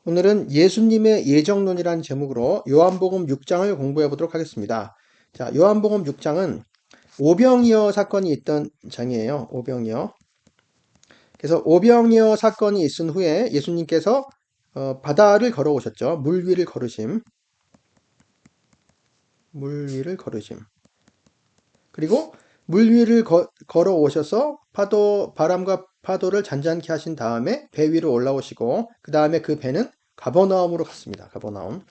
오늘은 예수님의 예정론이라는 제목으로 요한복음 6장을 공부해 보도록 하겠습니다. 자, 요한복음 6장은 오병이어 사건이 있던 장이에요. 오병이어. 그래서 오병이어 사건이 있은 후에 예수님께서 바다를 걸어오셨죠. 물 위를 걸으심. 물 위를 걸으심. 그리고 물 위를 걸어오셔서 바람과 파도를 잔잔케 하신 다음에 배 위로 올라오시고 그 다음에 그 배는 가버나움으로 갔습니다. 가버나움.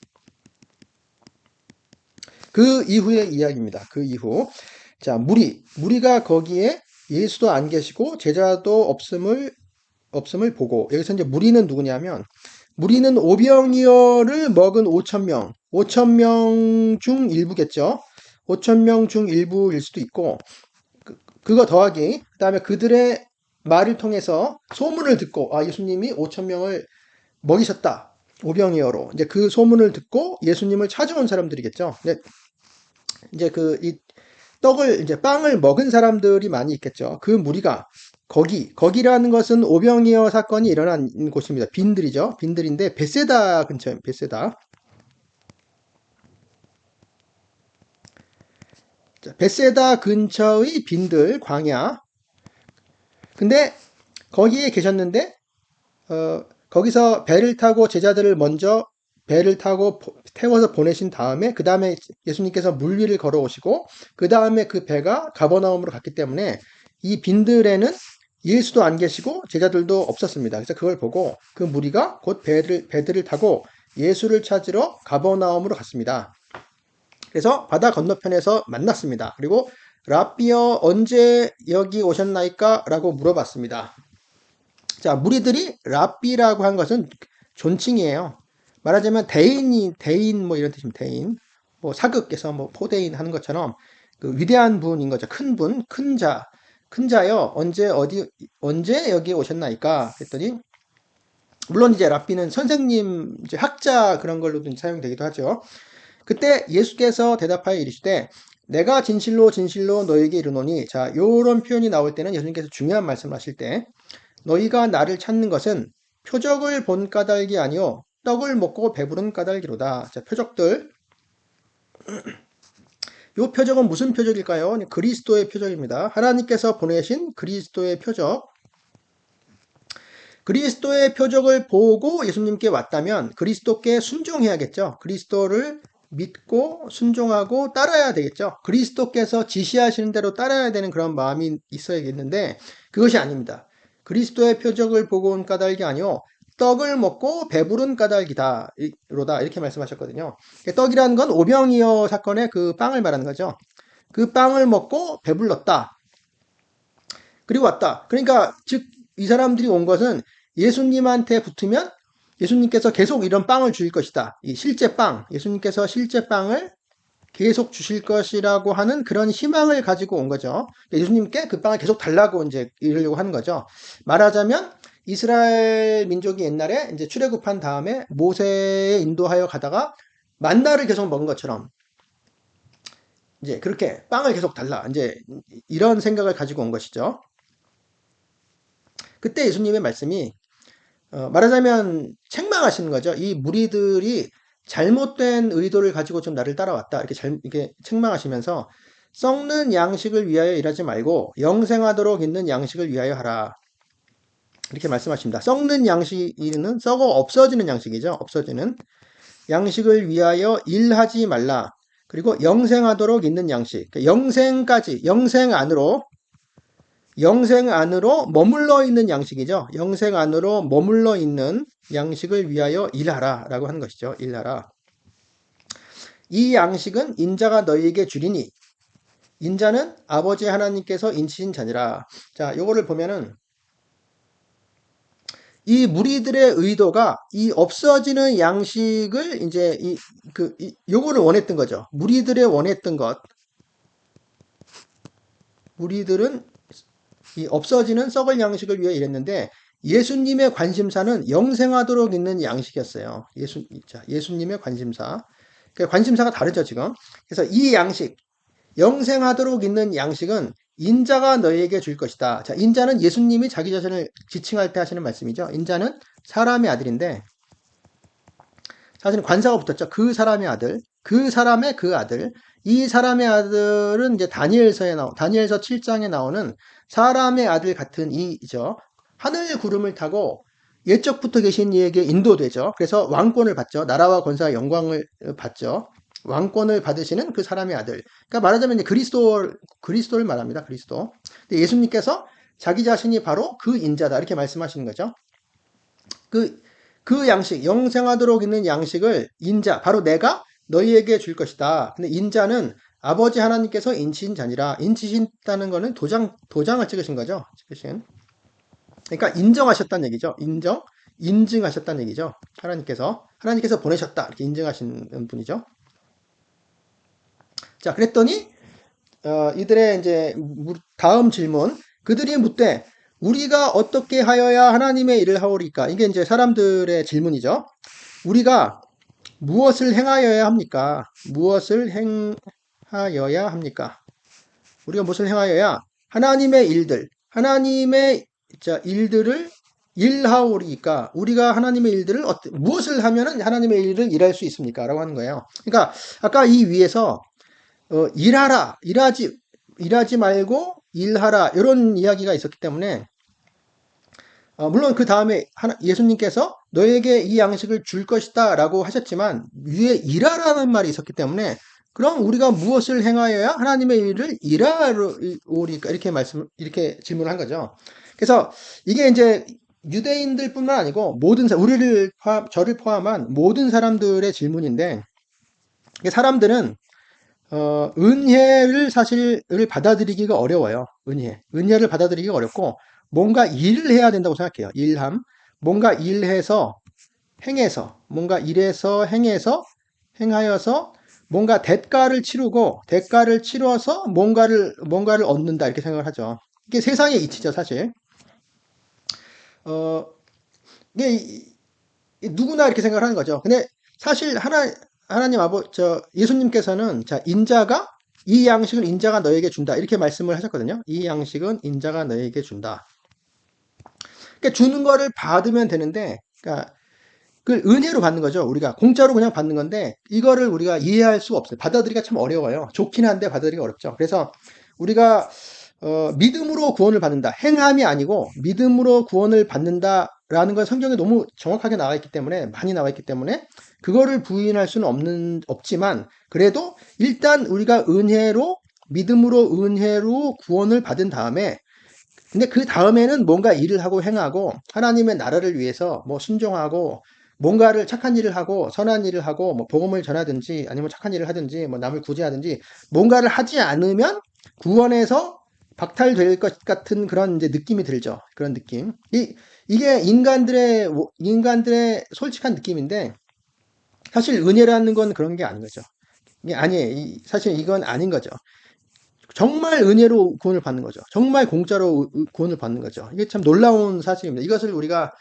그 이후의 이야기입니다. 그 이후. 자, 무리가 거기에 예수도 안 계시고 제자도 없음을 보고, 여기서 이제 무리는 누구냐면, 무리는 오병이어를 먹은 5,000명, 5,000명 중 일부겠죠. 5,000명 중 일부일 수도 있고, 그거 더하기, 그 다음에 그들의 말을 통해서 소문을 듣고, 아, 예수님이 5,000명을 먹이셨다. 오병이어로. 이제 그 소문을 듣고 예수님을 찾아온 사람들이겠죠. 이제 이 떡을, 이제 빵을 먹은 사람들이 많이 있겠죠. 그 무리가 거기라는 것은 오병이어 사건이 일어난 곳입니다. 빈들이죠. 빈들인데 베세다 근처에 베세다. 자, 베세다 근처의 빈들 광야. 근데 거기에 계셨는데 거기서 배를 타고 제자들을 먼저 배를 타고 태워서 보내신 다음에 그 다음에 예수님께서 물 위를 걸어오시고 그 다음에 그 배가 가버나움으로 갔기 때문에 이 빈들에는 예수도 안 계시고 제자들도 없었습니다. 그래서 그걸 보고 그 무리가 곧 배들을 타고 예수를 찾으러 가버나움으로 갔습니다. 그래서 바다 건너편에서 만났습니다. 그리고 랍비여 언제 여기 오셨나이까? 라고 물어봤습니다. 자, 무리들이 랍비라고 한 것은 존칭이에요. 말하자면 대인 뭐 이런 뜻입니다. 대인. 뭐 사극에서 뭐 포대인 하는 것처럼 그 위대한 분인 거죠. 큰 분, 큰 자요. 언제 여기 오셨나이까? 그랬더니 물론 이제 랍비는 선생님, 이제 학자 그런 걸로도 사용되기도 하죠. 그때 예수께서 대답하여 이르시되 내가 진실로 진실로 너에게 이르노니, 자, 요런 표현이 나올 때는 예수님께서 중요한 말씀을 하실 때 너희가 나를 찾는 것은 표적을 본 까닭이 아니요 떡을 먹고 배부른 까닭이로다. 자, 표적들. 요 표적은 무슨 표적일까요? 그리스도의 표적입니다. 하나님께서 보내신 그리스도의 표적. 그리스도의 표적을 보고 예수님께 왔다면 그리스도께 순종해야겠죠. 그리스도를 믿고 순종하고 따라야 되겠죠. 그리스도께서 지시하시는 대로 따라야 되는 그런 마음이 있어야겠는데 그것이 아닙니다. 그리스도의 표적을 보고 온 까닭이 아니요 떡을 먹고 배부른 까닭이다 로다 이렇게 말씀하셨거든요. 떡이라는 건 오병이어 사건의 그 빵을 말하는 거죠. 그 빵을 먹고 배불렀다. 그리고 왔다. 그러니까 즉 이 사람들이 온 것은 예수님한테 붙으면 예수님께서 계속 이런 빵을 주실 것이다. 이 실제 빵, 예수님께서 실제 빵을 계속 주실 것이라고 하는 그런 희망을 가지고 온 거죠. 예수님께 그 빵을 계속 달라고 이제 이러려고 하는 거죠. 말하자면 이스라엘 민족이 옛날에 이제 출애굽한 다음에 모세에 인도하여 가다가 만나를 계속 먹은 것처럼 이제 그렇게 빵을 계속 달라. 이제 이런 생각을 가지고 온 것이죠. 그때 예수님의 말씀이 말하자면 책망하시는 거죠. 이 무리들이 잘못된 의도를 가지고 좀 나를 따라왔다. 이렇게 책망하시면서 썩는 양식을 위하여 일하지 말고 영생하도록 있는 양식을 위하여 하라. 이렇게 말씀하십니다. 썩는 양식은 썩어 없어지는 양식이죠. 없어지는 양식을 위하여 일하지 말라. 그리고 영생하도록 있는 양식. 그러니까 영생 안으로 머물러 있는 양식이죠. 영생 안으로 머물러 있는 양식을 위하여 일하라 라고 하는 것이죠. 일하라. 이 양식은 인자가 너희에게 주리니 인자는 아버지 하나님께서 인치신 자니라. 자, 요거를 보면은 이 무리들의 의도가 이 없어지는 양식을 이제 요거를 원했던 거죠. 무리들의 원했던 것. 무리들은 이 없어지는 썩을 양식을 위해 일했는데 예수님의 관심사는 영생하도록 있는 양식이었어요. 예수님의 관심사. 그 관심사가 다르죠, 지금. 그래서 이 양식, 영생하도록 있는 양식은 인자가 너희에게 줄 것이다. 자, 인자는 예수님이 자기 자신을 지칭할 때 하시는 말씀이죠. 인자는 사람의 아들인데 사실은 관사가 붙었죠. 그 사람의 아들, 그 사람의 그 아들. 이 사람의 아들은 이제 다니엘서 7장에 나오는 사람의 아들 같은 이죠. 하늘 구름을 타고 옛적부터 계신 이에게 인도되죠. 그래서 왕권을 받죠. 나라와 권세와 영광을 받죠. 왕권을 받으시는 그 사람의 아들. 그러니까 말하자면 이제 그리스도를 말합니다. 그리스도. 근데 예수님께서 자기 자신이 바로 그 인자다. 이렇게 말씀하시는 거죠. 그, 그 양식, 영생하도록 있는 양식을 인자, 바로 내가 너희에게 줄 것이다. 근데 인자는 아버지 하나님께서 인치신 자니라. 인치신다는 거는 도장을 찍으신 거죠. 찍으신. 그러니까 인정하셨다는 얘기죠. 인증하셨다는 얘기죠. 하나님께서 보내셨다. 이렇게 인증하시는 분이죠. 자, 그랬더니, 이들의 이제 다음 질문. 그들이 묻되, 우리가 어떻게 하여야 하나님의 일을 하오리까? 이게 이제 사람들의 질문이죠. 우리가 무엇을 행하여야 합니까? 무엇을 행하여야 합니까? 우리가 무엇을 행하여야 하나님의 일들을 일하오리까? 우리가 하나님의 일들을 무엇을 하면은 하나님의 일을 일할 수 있습니까? 라고 하는 거예요. 그러니까 아까 이 위에서 일하지 말고 일하라 이런 이야기가 있었기 때문에 물론 그 다음에 예수님께서 너에게 이 양식을 줄 것이다 라고 하셨지만 위에 일하라는 말이 있었기 때문에 그럼 우리가 무엇을 행하여야 하나님의 일을 일하오리까 이렇게 질문을 한 거죠. 그래서 이게 이제 유대인들뿐만 아니고 저를 포함한 모든 사람들의 질문인데 사람들은 은혜를 받아들이기가 어려워요. 은혜를 받아들이기가 어렵고 뭔가 일을 해야 된다고 생각해요. 뭔가 일해서 행해서 뭔가 일해서 행하여서 뭔가 대가를 치러서 뭔가를 얻는다 이렇게 생각을 하죠. 이게 세상의 이치죠, 사실. 이게 누구나 이렇게 생각을 하는 거죠. 근데 사실 예수님께서는 이 양식을 인자가 너에게 준다 이렇게 말씀을 하셨거든요. 이 양식은 인자가 너에게 준다. 그러니까 주는 거를 받으면 되는데, 그러니까 그 은혜로 받는 거죠. 우리가 공짜로 그냥 받는 건데 이거를 우리가 이해할 수가 없어요. 받아들이기가 참 어려워요. 좋긴 한데 받아들이기가 어렵죠. 그래서 우리가 믿음으로 구원을 받는다. 행함이 아니고 믿음으로 구원을 받는다라는 건 성경에 너무 정확하게 많이 나와 있기 때문에 그거를 부인할 수는 없지만 그래도 일단 우리가 믿음으로 은혜로 구원을 받은 다음에 근데 그 다음에는 뭔가 일을 하고 행하고 하나님의 나라를 위해서 뭐 순종하고 뭔가를 착한 일을 하고 선한 일을 하고 뭐 복음을 전하든지 아니면 착한 일을 하든지 뭐 남을 구제하든지 뭔가를 하지 않으면 구원에서 박탈될 것 같은 그런 이제 느낌이 들죠. 그런 느낌. 이게 인간들의 솔직한 느낌인데 사실 은혜라는 건 그런 게 아닌 거죠. 이게 아니에요. 사실 이건 아닌 거죠. 정말 은혜로 구원을 받는 거죠. 정말 공짜로 구원을 받는 거죠. 이게 참 놀라운 사실입니다. 이것을 우리가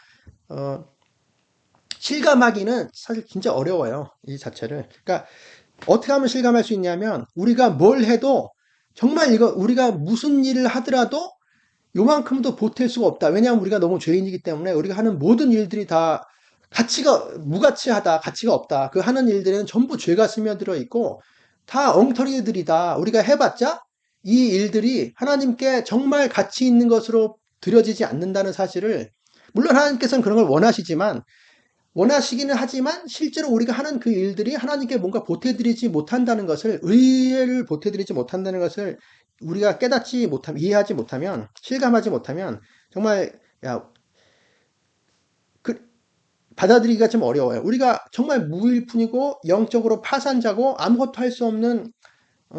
실감하기는 사실 진짜 어려워요. 이 자체를. 그러니까 어떻게 하면 실감할 수 있냐면 우리가 뭘 해도 정말 우리가 무슨 일을 하더라도 요만큼도 보탤 수가 없다. 왜냐하면 우리가 너무 죄인이기 때문에 우리가 하는 모든 일들이 다 무가치하다, 가치가 없다. 그 하는 일들에는 전부 죄가 스며들어 있고 다 엉터리들이다. 우리가 해봤자 이 일들이 하나님께 정말 가치 있는 것으로 드려지지 않는다는 사실을 물론 하나님께서는 그런 걸 원하시기는 하지만 실제로 우리가 하는 그 일들이 하나님께 뭔가 보태드리지 못한다는 것을 의회를 보태드리지 못한다는 것을 우리가 이해하지 못하면 실감하지 못하면 정말 받아들이기가 좀 어려워요. 우리가 정말 무일푼이고 영적으로 파산자고 아무것도 할 수 없는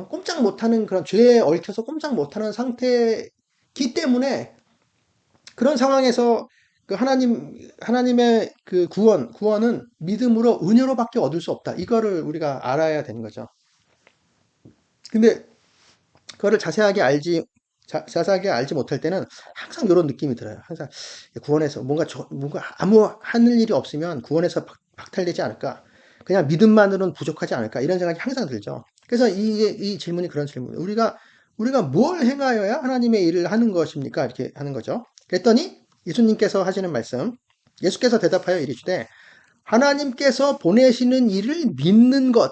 꼼짝 못하는 그런 죄에 얽혀서 꼼짝 못하는 상태이기 때문에 그런 상황에서 그 하나님의 그 구원은 믿음으로 은혜로밖에 얻을 수 없다. 이거를 우리가 알아야 되는 거죠. 근데 그거를 자세하게 알지 못할 때는 항상 이런 느낌이 들어요. 항상 구원에서 뭔가 아무 하늘 일이 없으면 구원에서 박탈되지 않을까? 그냥 믿음만으로는 부족하지 않을까? 이런 생각이 항상 들죠. 그래서 이 질문이 그런 질문이에요. 우리가 뭘 행하여야 하나님의 일을 하는 것입니까? 이렇게 하는 거죠. 그랬더니 예수님께서 하시는 말씀, 예수께서 대답하여 이르시되 하나님께서 보내시는 이를 믿는 것.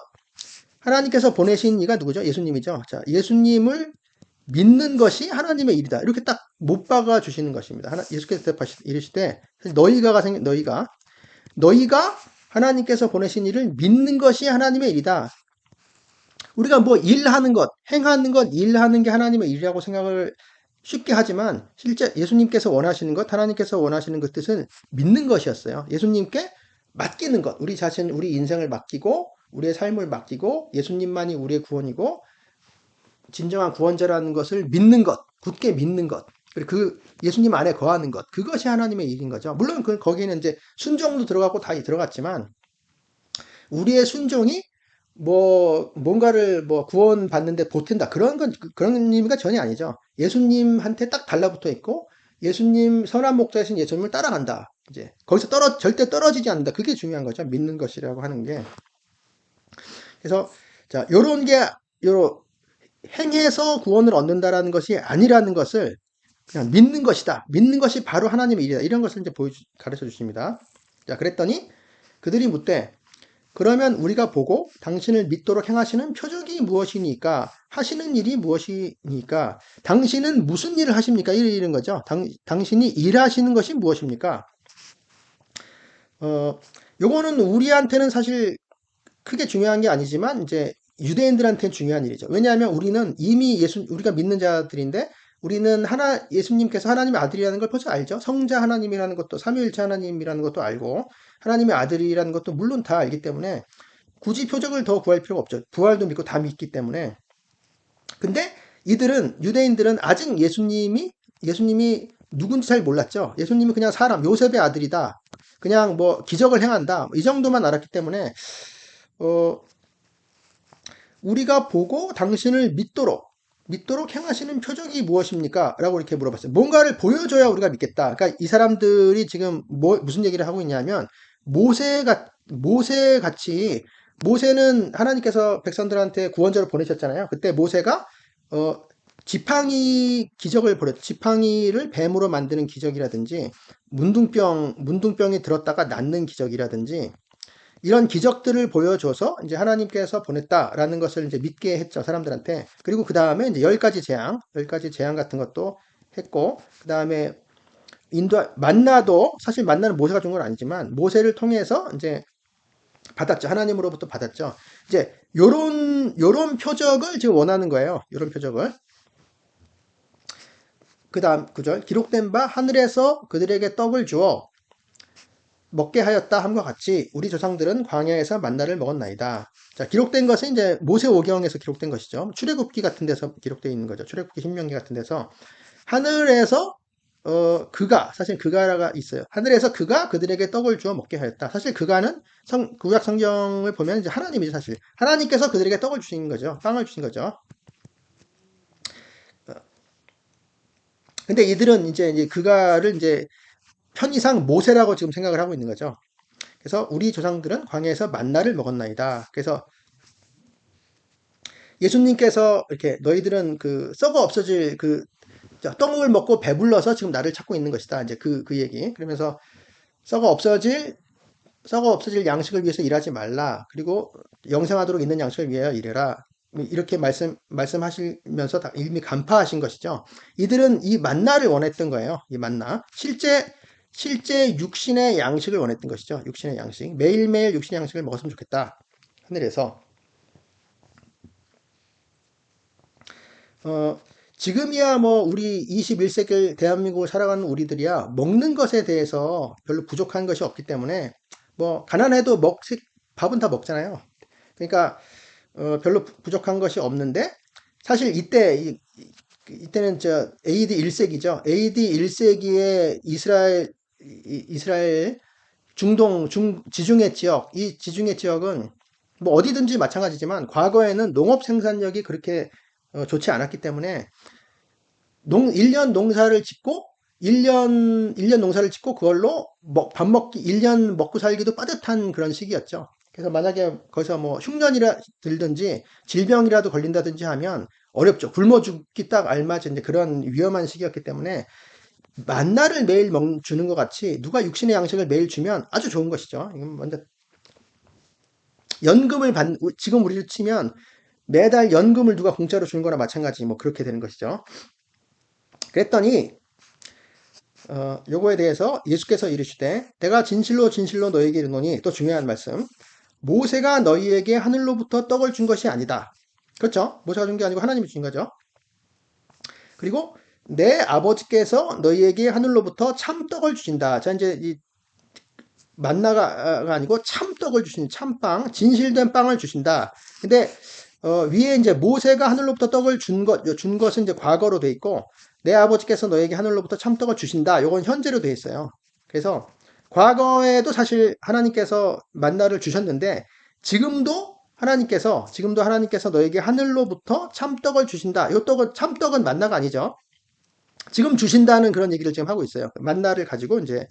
하나님께서 보내신 이가 누구죠? 예수님이죠. 자, 예수님을 믿는 것이 하나님의 일이다. 이렇게 딱 못 박아 주시는 것입니다. 예수께서 이르시되 너희가 하나님께서 보내신 일을 믿는 것이 하나님의 일이다. 우리가 뭐 일하는 것, 행하는 것, 일하는 게 하나님의 일이라고 생각을 쉽게 하지만 실제 예수님께서 원하시는 것, 하나님께서 원하시는 그 뜻은 믿는 것이었어요. 예수님께 맡기는 것, 우리 자신, 우리 인생을 맡기고 우리의 삶을 맡기고 예수님만이 우리의 구원이고 진정한 구원자라는 것을 믿는 것, 굳게 믿는 것, 그리고 그 예수님 안에 거하는 것, 그것이 하나님의 일인 거죠. 물론 거기에는 이제 순종도 들어가고 다 들어갔지만 우리의 순종이 뭐 뭔가를 뭐 구원받는데 보탠다 그런 의미가 전혀 아니죠. 예수님한테 딱 달라붙어 있고 예수님 선한 목자이신 예수님을 따라간다. 이제 거기서 절대 떨어지지 않는다. 그게 중요한 거죠. 믿는 것이라고 하는 게. 그래서 자, 요런 게 요런 행해서 구원을 얻는다라는 것이 아니라는 것을 그냥 믿는 것이다. 믿는 것이 바로 하나님의 일이다. 이런 것을 이제 가르쳐 주십니다. 자, 그랬더니 그들이 묻되 그러면 우리가 보고 당신을 믿도록 행하시는 표적이 무엇이니까 하시는 일이 무엇이니까 당신은 무슨 일을 하십니까? 이런 거죠. 당신이 일하시는 것이 무엇입니까? 요거는 우리한테는 사실 크게 중요한 게 아니지만 이제 유대인들한테는 중요한 일이죠. 왜냐하면 우리는 이미 우리가 믿는 자들인데 우리는 예수님께서 하나님의 아들이라는 걸 벌써 알죠. 성자 하나님이라는 것도 삼위일체 하나님이라는 것도 알고 하나님의 아들이라는 것도 물론 다 알기 때문에 굳이 표적을 더 구할 필요가 없죠. 부활도 믿고 다 믿기 때문에. 근데 유대인들은 아직 예수님이 누군지 잘 몰랐죠. 예수님이 그냥 사람, 요셉의 아들이다. 그냥 뭐 기적을 행한다. 이 정도만 알았기 때문에 우리가 보고 당신을 믿도록 행하시는 표적이 무엇입니까? 라고 이렇게 물어봤어요. 뭔가를 보여줘야 우리가 믿겠다. 그러니까 이 사람들이 지금 무슨 얘기를 하고 있냐면 모세는 하나님께서 백성들한테 구원자를 보내셨잖아요. 그때 모세가 지팡이 기적을 벌였죠. 지팡이를 뱀으로 만드는 기적이라든지 문둥병이 들었다가 낫는 기적이라든지 이런 기적들을 보여줘서 이제 하나님께서 보냈다라는 것을 이제 믿게 했죠, 사람들한테. 그리고 그 다음에 이제 10가지 재앙 같은 것도 했고, 그 다음에 만나도, 사실 만나는 모세가 준 건 아니지만, 모세를 통해서 이제 받았죠. 하나님으로부터 받았죠. 이제 요런 표적을 지금 원하는 거예요. 요런 표적을. 그 다음 구절. 기록된 바 하늘에서 그들에게 떡을 주어 먹게 하였다 함과 같이 우리 조상들은 광야에서 만나를 먹었나이다. 자, 기록된 것은 이제 모세오경에서 기록된 것이죠. 출애굽기 같은 데서 기록되어 있는 거죠. 출애굽기 신명기 같은 데서 하늘에서 사실 그가가 있어요. 하늘에서 그가 그들에게 떡을 주어 먹게 하였다. 사실 그가는 구약 성경을 보면 이제 하나님이죠, 사실. 하나님께서 그들에게 떡을 주신 거죠. 빵을 주신 거죠. 근데 이들은 이제 그가를 이제 편의상 모세라고 지금 생각을 하고 있는 거죠. 그래서 우리 조상들은 광야에서 만나를 먹었나이다. 그래서 예수님께서 이렇게 너희들은 그 썩어 없어질 떡을 먹고 배불러서 지금 나를 찾고 있는 것이다. 이제 그 얘기. 그러면서 썩어 없어질 양식을 위해서 일하지 말라. 그리고 영생하도록 있는 양식을 위하여 일해라. 이렇게 말씀하시면서 이미 간파하신 것이죠. 이들은 이 만나를 원했던 거예요. 이 만나. 실제 육신의 양식을 원했던 것이죠. 육신의 양식. 매일매일 육신의 양식을 먹었으면 좋겠다. 하늘에서. 지금이야 뭐 우리 21세기 대한민국을 살아가는 우리들이야 먹는 것에 대해서 별로 부족한 것이 없기 때문에 뭐 가난해도 밥은 다 먹잖아요. 그러니까 별로 부족한 것이 없는데 사실 이때는 AD 1세기죠. AD 1세기에 이스라엘 지중해 지역, 이 지중해 지역은 뭐 어디든지 마찬가지지만 과거에는 농업 생산력이 그렇게 좋지 않았기 때문에 1년 농사를 짓고 1년 농사를 짓고 그걸로 밥 먹기 1년 먹고 살기도 빠듯한 그런 시기였죠. 그래서 만약에 거기서 뭐 흉년이라 들든지 질병이라도 걸린다든지 하면 어렵죠. 굶어 죽기 딱 알맞은 그런 위험한 시기였기 때문에 만나를 매일 주는 것 같이 누가 육신의 양식을 매일 주면 아주 좋은 것이죠. 이건 먼저 연금을 지금 우리로 치면 매달 연금을 누가 공짜로 주는 거나 마찬가지 뭐 그렇게 되는 것이죠. 그랬더니 요거에 대해서 예수께서 이르시되 내가 진실로 진실로 너희에게 이르노니, 또 중요한 말씀, 모세가 너희에게 하늘로부터 떡을 준 것이 아니다. 그렇죠? 모세가 준 게 아니고 하나님이 준 거죠. 그리고 내 아버지께서 너희에게 하늘로부터 참떡을 주신다. 자, 이제 이 만나가 아니고 참떡을 주신 참빵, 진실된 빵을 주신다. 근데 위에 이제 모세가 하늘로부터 떡을 준 것은 이제 과거로 돼 있고, 내 아버지께서 너에게 하늘로부터 참떡을 주신다. 요건 현재로 돼 있어요. 그래서 과거에도 사실 하나님께서 만나를 주셨는데, 지금도 하나님께서 너에게 하늘로부터 참떡을 주신다. 요 떡은, 참떡은 만나가 아니죠. 지금 주신다는 그런 얘기를 지금 하고 있어요. 만나를 가지고 이제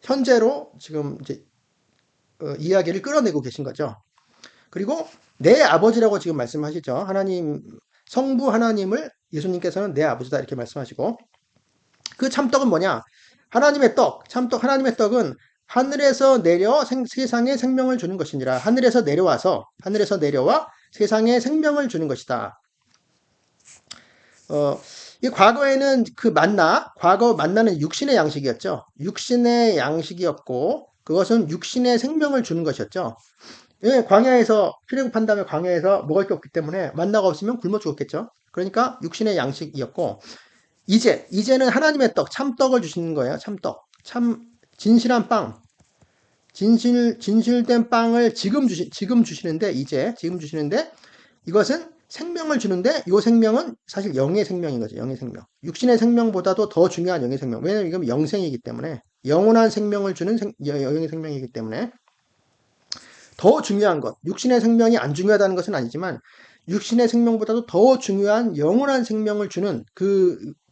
현재로 지금 이제 이야기를 끌어내고 계신 거죠. 그리고 내 아버지라고 지금 말씀하시죠. 하나님, 성부 하나님을 예수님께서는 내 아버지다 이렇게 말씀하시고, 그 참떡은 뭐냐? 하나님의 떡, 참떡, 하나님의 떡은 하늘에서 내려 세상에 생명을 주는 것이니라. 하늘에서 내려와 세상에 생명을 주는 것이다. 이 과거에는 과거 만나는 육신의 양식이었죠. 육신의 양식이었고, 그것은 육신의 생명을 주는 것이었죠. 예, 광야에서, 출애굽한 다음에 광야에서 먹을 게 없기 때문에 만나가 없으면 굶어 죽었겠죠. 그러니까 육신의 양식이었고, 이제는 하나님의 떡, 참떡을 주시는 거예요. 참떡. 진실한 빵. 진실된 빵을 지금 주시는데, 지금 주시는데, 이것은 생명을 주는데, 이 생명은 사실 영의 생명인 거죠. 영의 생명. 육신의 생명보다도 더 중요한 영의 생명. 왜냐면 이건 영생이기 때문에, 영원한 생명을 주는 영의 생명이기 때문에, 더 중요한 것, 육신의 생명이 안 중요하다는 것은 아니지만, 육신의 생명보다도 더 중요한 영원한 생명을 주는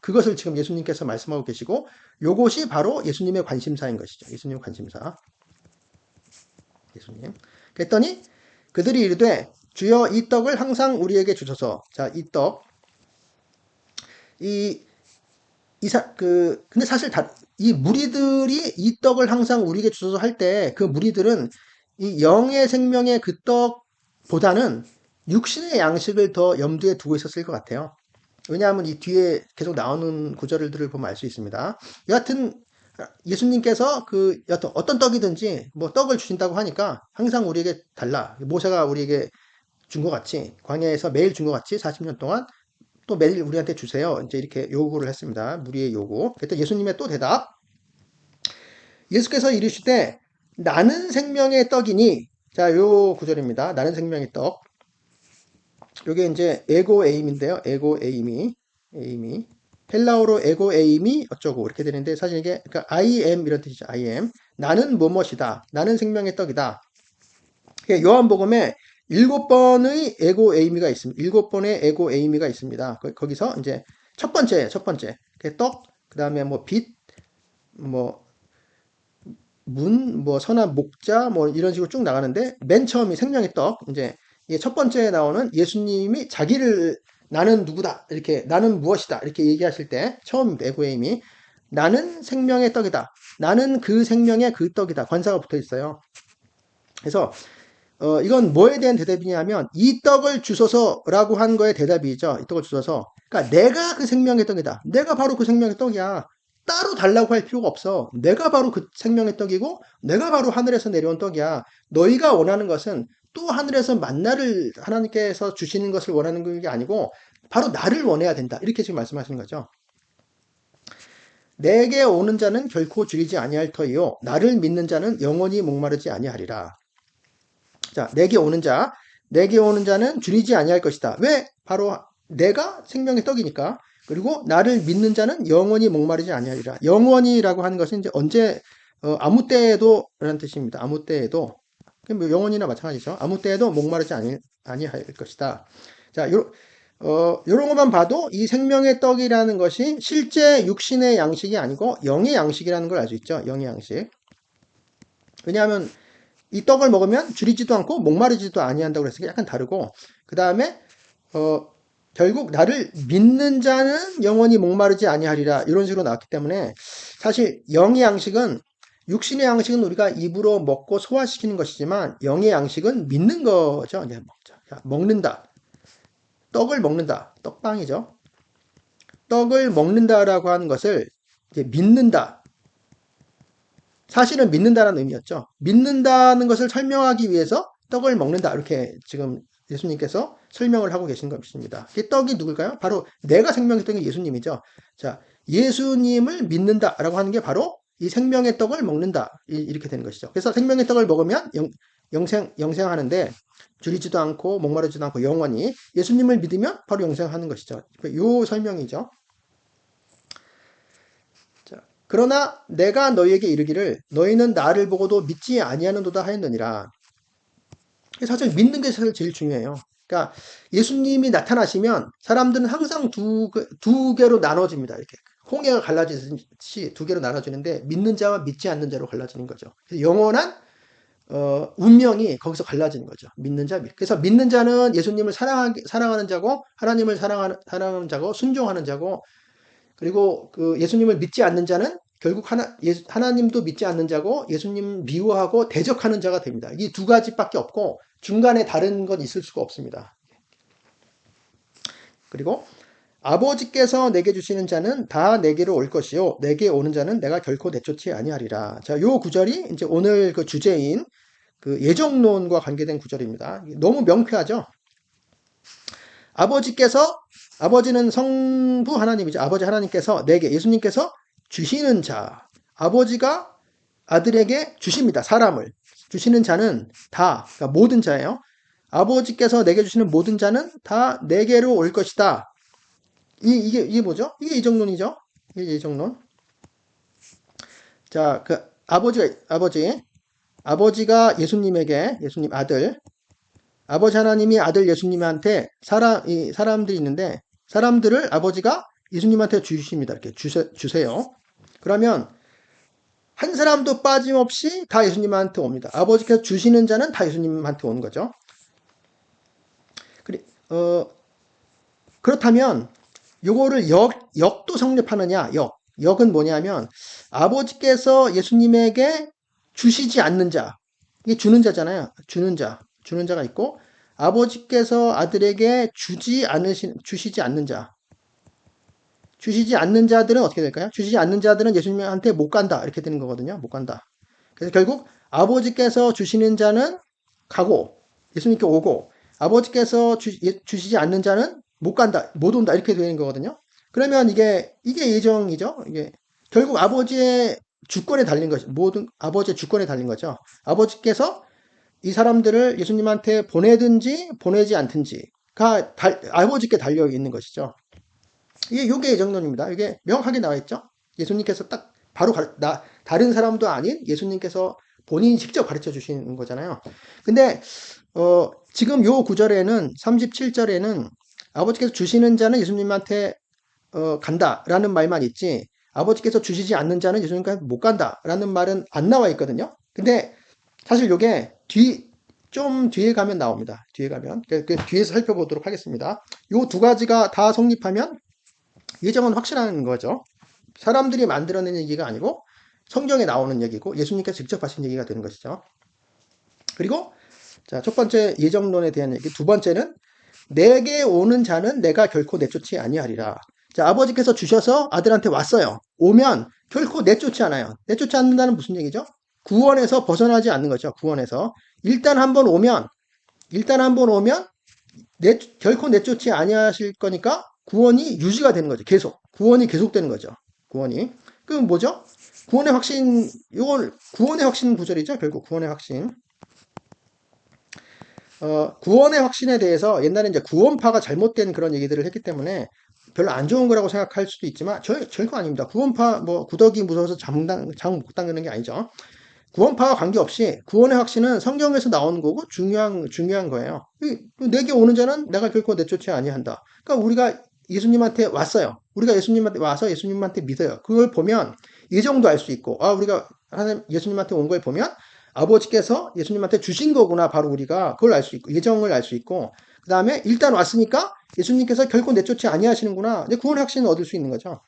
그것을 지금 예수님께서 말씀하고 계시고, 요것이 바로 예수님의 관심사인 것이죠. 예수님의 관심사. 예수님. 그랬더니 그들이 이르되 주여 이 떡을 항상 우리에게 주소서. 자, 이 떡. 근데 사실 이 무리들이 이 떡을 항상 우리에게 주소서 할 때 그 무리들은 이 영의 생명의 그 떡보다는 육신의 양식을 더 염두에 두고 있었을 것 같아요. 왜냐하면 이 뒤에 계속 나오는 구절들을 보면 알 수 있습니다. 여하튼 예수님께서 여하튼 어떤 떡이든지 뭐 떡을 주신다고 하니까 항상 우리에게 달라. 모세가 우리에게 준 것 같이, 광야에서 매일 준 것 같이 40년 동안 또 매일 우리한테 주세요. 이제 이렇게 요구를 했습니다. 무리의 요구. 그때 예수님의 또 대답. 예수께서 이르시되 나는 생명의 떡이니, 자, 요 구절입니다. 나는 생명의 떡. 요게 이제 에고 에임인데요. 에고 에임이 헬라어로 에고 에임이 어쩌고 이렇게 되는데, 사실 이게 그러니까 I am 이런 뜻이죠. I am. 나는 뭐뭐이다. 나는 생명의 떡이다. 요한복음에 7번의 에고 에이미가 있습니다. 7번의 에고 에이미가 있습니다. 거기서 이제 첫 번째. 떡, 그 다음에 뭐 빛, 뭐 문, 뭐 선한 목자, 뭐 이런 식으로 쭉 나가는데, 맨 처음이 생명의 떡. 이제 이게 첫 번째에 나오는 예수님이 자기를 나는 누구다, 이렇게 나는 무엇이다 이렇게 얘기하실 때 처음 에고 에이미, 나는 생명의 떡이다. 나는 그 생명의 그 떡이다. 관사가 붙어 있어요. 그래서 이건 뭐에 대한 대답이냐면, 이 떡을 주소서라고 한 거에 대답이죠. 이 떡을 주소서. 그러니까 내가 그 생명의 떡이다. 내가 바로 그 생명의 떡이야. 따로 달라고 할 필요가 없어. 내가 바로 그 생명의 떡이고, 내가 바로 하늘에서 내려온 떡이야. 너희가 원하는 것은 또 하늘에서 만나를 하나님께서 주시는 것을 원하는 게 아니고, 바로 나를 원해야 된다. 이렇게 지금 말씀하시는 거죠. 내게 오는 자는 결코 줄이지 아니할 터이요. 나를 믿는 자는 영원히 목마르지 아니하리라. 자, 내게 오는 자는 줄이지 아니할 것이다. 왜? 바로 내가 생명의 떡이니까. 그리고 나를 믿는 자는 영원히 목마르지 아니하리라. 영원히라고 하는 것은 이제 언제, 아무 때에도 라는 뜻입니다. 아무 때에도. 뭐 영원이나 마찬가지죠. 아무 때에도 목마르지 아니할 것이다. 자, 요런 것만 봐도 이 생명의 떡이라는 것이 실제 육신의 양식이 아니고 영의 양식이라는 걸 알 수 있죠. 영의 양식. 왜냐하면 이 떡을 먹으면 줄이지도 않고 목마르지도 아니한다고 그랬으니까 약간 다르고, 그 다음에 결국 나를 믿는 자는 영원히 목마르지 아니하리라 이런 식으로 나왔기 때문에 사실 영의 양식은 육신의 양식은 우리가 입으로 먹고 소화시키는 것이지만 영의 양식은 믿는 거죠. 이제 먹는다. 떡을 먹는다. 떡빵이죠. 떡을 먹는다라고 하는 것을 이제 믿는다. 사실은 믿는다라는 의미였죠. 믿는다는 것을 설명하기 위해서 떡을 먹는다. 이렇게 지금 예수님께서 설명을 하고 계신 것입니다. 이 떡이 누굴까요? 바로 내가 생명했던 게 예수님이죠. 자, 예수님을 믿는다라고 하는 게 바로 이 생명의 떡을 먹는다. 이렇게 되는 것이죠. 그래서 생명의 떡을 먹으면 영생하는데 줄이지도 않고 목마르지도 않고 영원히 예수님을 믿으면 바로 영생하는 것이죠. 요 설명이죠. 그러나 내가 너희에게 이르기를 너희는 나를 보고도 믿지 아니하는도다 하였느니라. 사실 믿는 게 사실 제일 중요해요. 그러니까 예수님이 나타나시면 사람들은 항상 두 개로 나눠집니다. 이렇게 홍해가 갈라지듯이 두 개로 나눠지는데 믿는 자와 믿지 않는 자로 갈라지는 거죠. 영원한 운명이 거기서 갈라지는 거죠. 믿는 자, 그래서 믿는 자는 예수님을 사랑하는 자고 하나님을 사랑하는 자고 순종하는 자고 그리고 그 예수님을 믿지 않는 자는 결국 하나님도 믿지 않는 자고 예수님 미워하고 대적하는 자가 됩니다. 이 두 가지밖에 없고 중간에 다른 건 있을 수가 없습니다. 그리고 아버지께서 내게 주시는 자는 다 내게로 올 것이요 내게 오는 자는 내가 결코 내쫓지 아니하리라. 자, 요 구절이 이제 오늘 그 주제인 그 예정론과 관계된 구절입니다. 너무 명쾌하죠. 아버지는 성부 하나님이죠. 아버지 하나님께서 내게 예수님께서 주시는 자, 아버지가 아들에게 주십니다. 사람을 주시는 자는 다, 그러니까 모든 자예요. 아버지께서 내게 주시는 모든 자는 다 내게로 올 것이다. 이게 뭐죠? 이게 예정론이죠. 이게 예정론. 자, 그 아버지가 예수님에게 예수님 아버지 하나님이 아들 예수님한테 사람들이 있는데 사람들을 아버지가 예수님한테 주십니다. 이렇게 주세요. 그러면 한 사람도 빠짐없이 다 예수님한테 옵니다. 아버지께서 주시는 자는 다 예수님한테 오는 거죠. 그렇다면 요거를 역도 성립하느냐? 역은 뭐냐면 아버지께서 예수님에게 주시지 않는 자. 이게 주는 자잖아요. 주는 자가 있고 아버지께서 아들에게 주시지 않는 자. 주시지 않는 자들은 어떻게 될까요? 주시지 않는 자들은 예수님한테 못 간다. 이렇게 되는 거거든요. 못 간다. 그래서 결국 아버지께서 주시는 자는 가고 예수님께 오고 아버지께서 주시지 않는 자는 못 간다. 못 온다. 이렇게 되는 거거든요. 그러면 이게 예정이죠. 이게 결국 아버지의 주권에 달린 것이 모든 아버지의 주권에 달린 거죠. 아버지께서 이 사람들을 예수님한테 보내든지 보내지 않든지가 아버지께 달려 있는 것이죠. 이게 예정론입니다. 이게 명확하게 나와 있죠. 예수님께서 딱 바로 다른 사람도 아닌 예수님께서 본인이 직접 가르쳐 주시는 거잖아요. 근데 지금 요 구절에는 37절에는 아버지께서 주시는 자는 예수님한테 간다라는 말만 있지 아버지께서 주시지 않는 자는 예수님한테 못 간다라는 말은 안 나와 있거든요. 근데 사실 요게 좀 뒤에 가면 나옵니다. 뒤에 가면 그 뒤에서 살펴보도록 하겠습니다. 요 두 가지가 다 성립하면 예정은 확실한 거죠. 사람들이 만들어낸 얘기가 아니고 성경에 나오는 얘기고 예수님께서 직접 하신 얘기가 되는 것이죠. 그리고 자, 첫 번째 예정론에 대한 얘기, 두 번째는 내게 오는 자는 내가 결코 내쫓지 아니하리라. 자, 아버지께서 주셔서 아들한테 왔어요. 오면 결코 내쫓지 않아요. 내쫓지 않는다는 무슨 얘기죠? 구원에서 벗어나지 않는 거죠. 구원에서 일단 한번 오면 결코 내쫓지 아니하실 거니까 구원이 유지가 되는 거죠. 계속 구원이 계속되는 거죠. 구원이 그럼 뭐죠? 구원의 확신, 이걸 구원의 확신 구절이죠. 결국 구원의 확신. 구원의 확신에 대해서 옛날에 이제 구원파가 잘못된 그런 얘기들을 했기 때문에 별로 안 좋은 거라고 생각할 수도 있지만 절거 아닙니다. 구원파 뭐 구더기 무서워서 장 못 닦는 게 아니죠. 구원파와 관계없이 구원의 확신은 성경에서 나오는 거고 중요한 거예요. 내게 오는 자는 내가 결코 내쫓지 아니한다. 그러니까 우리가 예수님한테 왔어요. 우리가 예수님한테 와서 예수님한테 믿어요. 그걸 보면 예정도 알 수 있고, 우리가 하나님 예수님한테 온 걸 보면 아버지께서 예수님한테 주신 거구나. 바로 우리가 그걸 알 수 있고, 예정을 알 수 있고, 그 다음에 일단 왔으니까 예수님께서 결코 내쫓지 아니하시는구나. 이제 구원의 확신을 얻을 수 있는 거죠.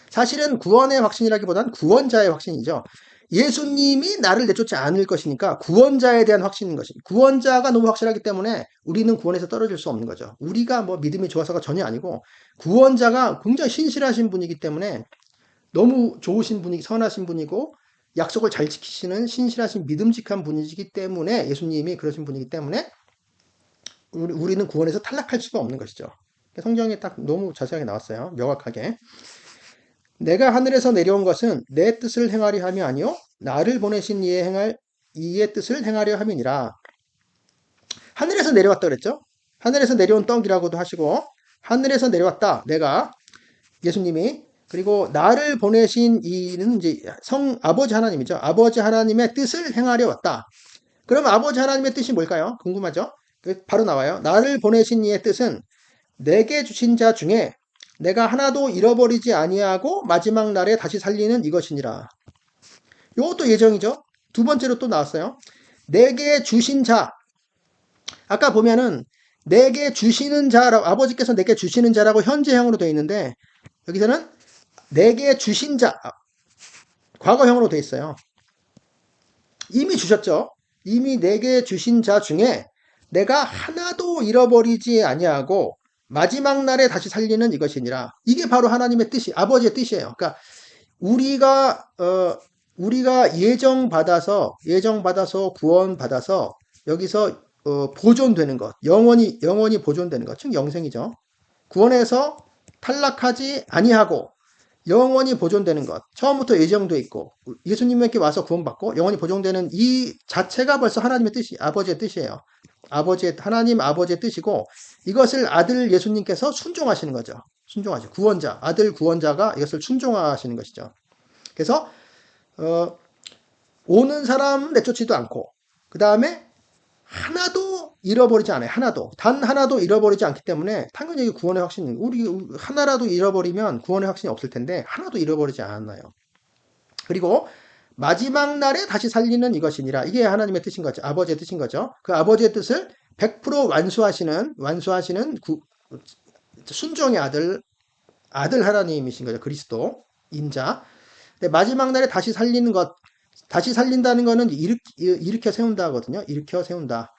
사실은 구원의 확신이라기보다는 구원자의 확신이죠. 예수님이 나를 내쫓지 않을 것이니까 구원자에 대한 확신인 것입니다. 구원자가 너무 확실하기 때문에 우리는 구원에서 떨어질 수 없는 거죠. 우리가 뭐 믿음이 좋아서가 전혀 아니고 구원자가 굉장히 신실하신 분이기 때문에 너무 좋으신 분이 선하신 분이고 약속을 잘 지키시는 신실하신 믿음직한 분이기 때문에 예수님이 그러신 분이기 때문에 우리는 구원에서 탈락할 수가 없는 것이죠. 성경에 딱 너무 자세하게 나왔어요. 명확하게. 내가 하늘에서 내려온 것은 내 뜻을 행하려 함이 아니요 나를 보내신 이의 뜻을 행하려 함이니라. 하늘에서 내려왔다 그랬죠? 하늘에서 내려온 떡이라고도 하시고 하늘에서 내려왔다. 내가 예수님이 그리고 나를 보내신 이는 이제 아버지 하나님이죠. 아버지 하나님의 뜻을 행하려 왔다. 그럼 아버지 하나님의 뜻이 뭘까요? 궁금하죠? 바로 나와요. 나를 보내신 이의 뜻은 내게 주신 자 중에 내가 하나도 잃어버리지 아니하고 마지막 날에 다시 살리는 이것이니라. 이것도 예정이죠. 두 번째로 또 나왔어요. 내게 주신 자. 아까 보면은 내게 주시는 자라고 아버지께서 내게 주시는 자라고 현재형으로 되어 있는데 여기서는 내게 주신 자 과거형으로 되어 있어요. 이미 주셨죠. 이미 내게 주신 자 중에 내가 하나도 잃어버리지 아니하고 마지막 날에 다시 살리는 이것이니라. 이게 바로 하나님의 뜻이 아버지의 뜻이에요. 그러니까 우리가 예정받아서 구원받아서 여기서 보존되는 것, 영원히 보존되는 것, 즉 영생이죠. 구원에서 탈락하지 아니하고 영원히 보존되는 것, 처음부터 예정돼 있고 예수님께 와서 구원받고 영원히 보존되는 이 자체가 벌써 하나님의 뜻이 아버지의 뜻이에요. 하나님 아버지의 뜻이고 이것을 아들 예수님께서 순종하시는 거죠. 순종하죠. 구원자, 아들 구원자가 이것을 순종하시는 것이죠. 그래서 오는 사람 내쫓지도 않고 그 다음에 하나도 잃어버리지 않아요. 단 하나도 잃어버리지 않기 때문에 당연히 이게 구원의 확신이 우리 하나라도 잃어버리면 구원의 확신이 없을 텐데 하나도 잃어버리지 않았나요. 그리고 마지막 날에 다시 살리는 이것이니라. 이게 하나님의 뜻인 거죠. 아버지의 뜻인 거죠. 그 아버지의 뜻을 100% 완수하시는 순종의 아들 하나님이신 거죠. 그리스도 인자. 근데 마지막 날에 다시 살린다는 거는 일으켜 세운다거든요. 일으켜 세운다.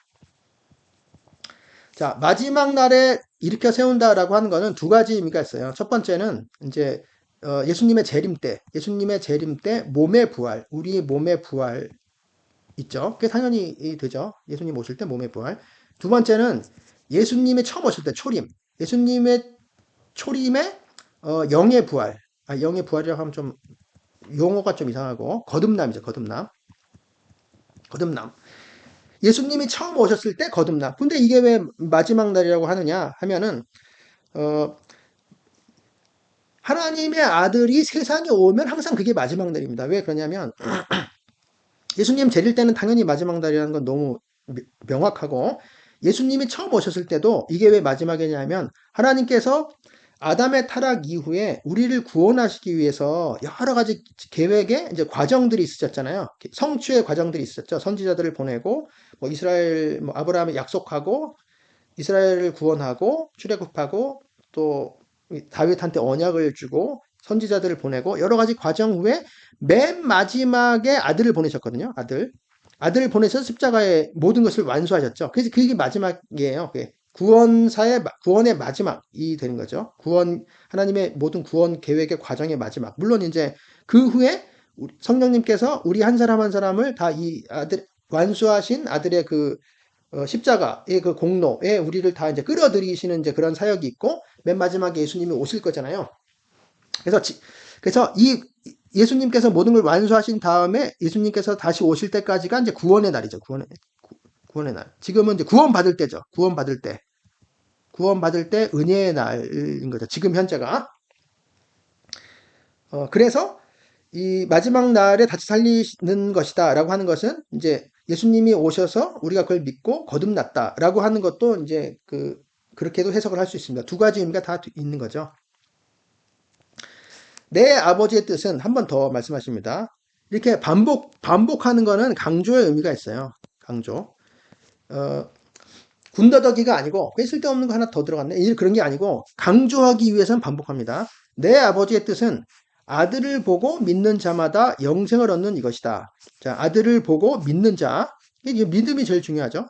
자, 마지막 날에 일으켜 세운다라고 하는 거는 두 가지 의미가 있어요. 첫 번째는 이제 예수님의 재림 때 몸의 부활, 우리 몸의 부활 있죠. 그게 당연히 되죠. 예수님 오실 때 몸의 부활. 두 번째는 예수님이 처음 오실 때 초림. 예수님의 초림에 영의 부활. 영의 부활이라고 하면 좀 용어가 좀 이상하고 거듭남이죠. 거듭남. 예수님이 처음 오셨을 때 거듭남. 근데 이게 왜 마지막 날이라고 하느냐 하면은 하나님의 아들이 세상에 오면 항상 그게 마지막 날입니다. 왜 그러냐면 예수님 재릴 때는 당연히 마지막 날이라는 건 너무 명확하고 예수님이 처음 오셨을 때도 이게 왜 마지막이냐면 하나님께서 아담의 타락 이후에 우리를 구원하시기 위해서 여러 가지 계획에 이제 과정들이 있으셨잖아요. 성취의 과정들이 있었죠. 선지자들을 보내고 뭐 이스라엘 아브라함을 약속하고 이스라엘을 구원하고 출애굽하고 또 다윗한테 언약을 주고 선지자들을 보내고 여러 가지 과정 후에 맨 마지막에 아들을 보내셨거든요. 아들을 보내셔서 십자가에 모든 것을 완수하셨죠. 그래서 그게 마지막이에요. 구원의 마지막이 되는 거죠. 하나님의 모든 구원 계획의 과정의 마지막. 물론 이제 그 후에 성령님께서 우리 한 사람 한 사람을 다 이 완수하신 아들의 그 십자가의 그 공로에 우리를 다 이제 끌어들이시는 이제 그런 사역이 있고 맨 마지막에 예수님이 오실 거잖아요. 그래서 이 예수님께서 모든 걸 완수하신 다음에 예수님께서 다시 오실 때까지가 이제 구원의 날이죠. 구원의 날. 지금은 이제 구원받을 때죠. 구원받을 때 은혜의 날인 거죠. 지금 현재가. 그래서 이 마지막 날에 다시 살리는 것이다 라고 하는 것은 이제 예수님이 오셔서 우리가 그걸 믿고 거듭났다 라고 하는 것도 이제 그렇게도 해석을 할 수 있습니다. 두 가지 의미가 다 있는 거죠. 내 아버지의 뜻은 한 번 더 말씀하십니다. 이렇게 반복하는 거는 강조의 의미가 있어요. 강조. 군더더기가 아니고 왜 쓸데없는 거 하나 더 들어갔네 그런 게 아니고 강조하기 위해서는 반복합니다. 내 아버지의 뜻은 아들을 보고 믿는 자마다 영생을 얻는 이것이다. 자, 아들을 보고 믿는 자. 이게 믿음이 제일 중요하죠.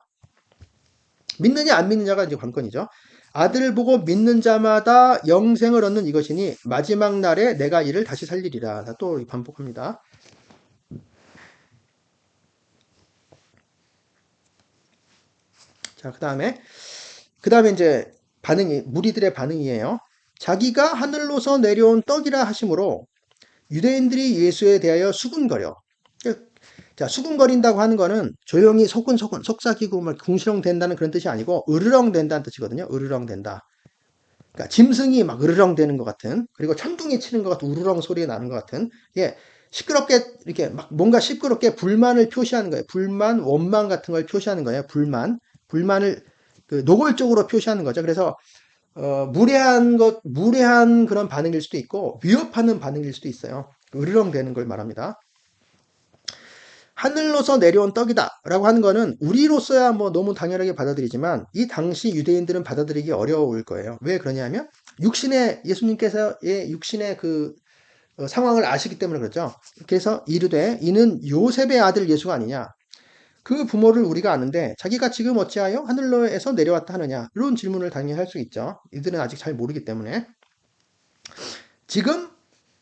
믿느냐 안 믿느냐가 이제 관건이죠. 아들을 보고 믿는 자마다 영생을 얻는 이것이니 마지막 날에 내가 이를 다시 살리리라. 또 반복합니다. 자, 그 다음에 이제 무리들의 반응이에요. 자기가 하늘로서 내려온 떡이라 하심으로 유대인들이 예수에 대하여 수군거려. 자, 수군거린다고 하는 거는 조용히 소근소근 속삭이고 막 궁시렁 된다는 그런 뜻이 아니고 으르렁 된다는 뜻이거든요. 으르렁 된다. 그러니까 짐승이 막 으르렁 되는 것 같은, 그리고 천둥이 치는 것 같은 우르렁 소리가 나는 것 같은, 예, 시끄럽게 이렇게 막 뭔가 시끄럽게 불만을 표시하는 거예요. 불만, 원망 같은 걸 표시하는 거예요. 불만을 노골적으로 표시하는 거죠. 그래서 무례한 그런 반응일 수도 있고 위협하는 반응일 수도 있어요. 으르렁 되는 걸 말합니다. 하늘로서 내려온 떡이다 라고 하는 거는 우리로서야 뭐 너무 당연하게 받아들이지만 이 당시 유대인들은 받아들이기 어려울 거예요. 왜 그러냐면 예수님께서의 육신의 그 상황을 아시기 때문에 그렇죠. 그래서 이르되 이는 요셉의 아들 예수가 아니냐. 그 부모를 우리가 아는데 자기가 지금 어찌하여 하늘로에서 내려왔다 하느냐. 이런 질문을 당연히 할 수 있죠. 이들은 아직 잘 모르기 때문에. 지금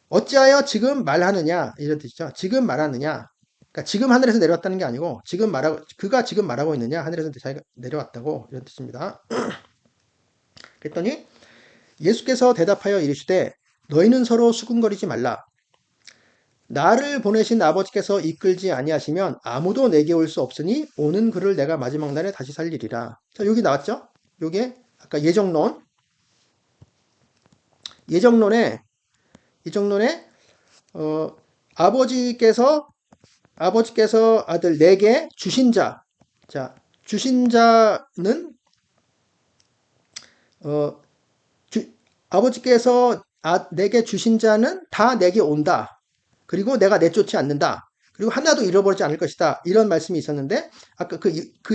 어찌하여 지금 말하느냐 이런 뜻이죠. 지금 말하느냐. 그러니까 지금 하늘에서 내려왔다는 게 아니고 그가 지금 말하고 있느냐 하늘에서 자기가 내려왔다고 이런 뜻입니다. 그랬더니 예수께서 대답하여 이르시되 너희는 서로 수군거리지 말라. 나를 보내신 아버지께서 이끌지 아니하시면 아무도 내게 올 수 없으니 오는 그를 내가 마지막 날에 다시 살리리라. 자, 여기 나왔죠? 요게 아까 예정론에 아버지께서 아들 내게 주신 자. 자, 주신 자는 아버지께서 내게 주신 자는 다 내게 온다. 그리고 내가 내쫓지 않는다. 그리고 하나도 잃어버리지 않을 것이다. 이런 말씀이 있었는데 아까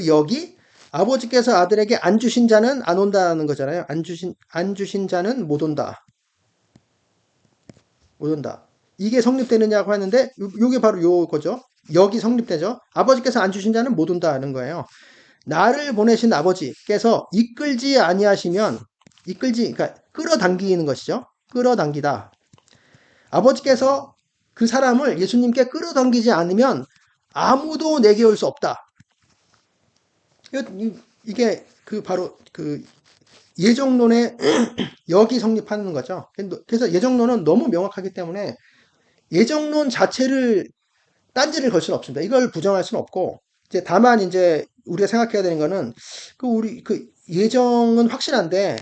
여기 아버지께서 아들에게 안 주신 자는 안 온다는 거잖아요. 안 주신 자는 못 온다. 못 온다. 이게 성립되느냐고 하는데 요게 바로 요거죠. 여기 성립되죠. 아버지께서 안 주신 자는 못 온다는 거예요. 나를 보내신 아버지께서 이끌지 아니하시면 그러니까 끌어당기는 것이죠. 끌어당기다. 아버지께서 그 사람을 예수님께 끌어당기지 않으면 아무도 내게 올 수 없다. 이게 바로 예정론의 여기 성립하는 거죠. 그래서 예정론은 너무 명확하기 때문에 예정론 자체를 딴지를 걸 수는 없습니다. 이걸 부정할 수는 없고 다만 이제 우리가 생각해야 되는 거는 우리 예정은 확실한데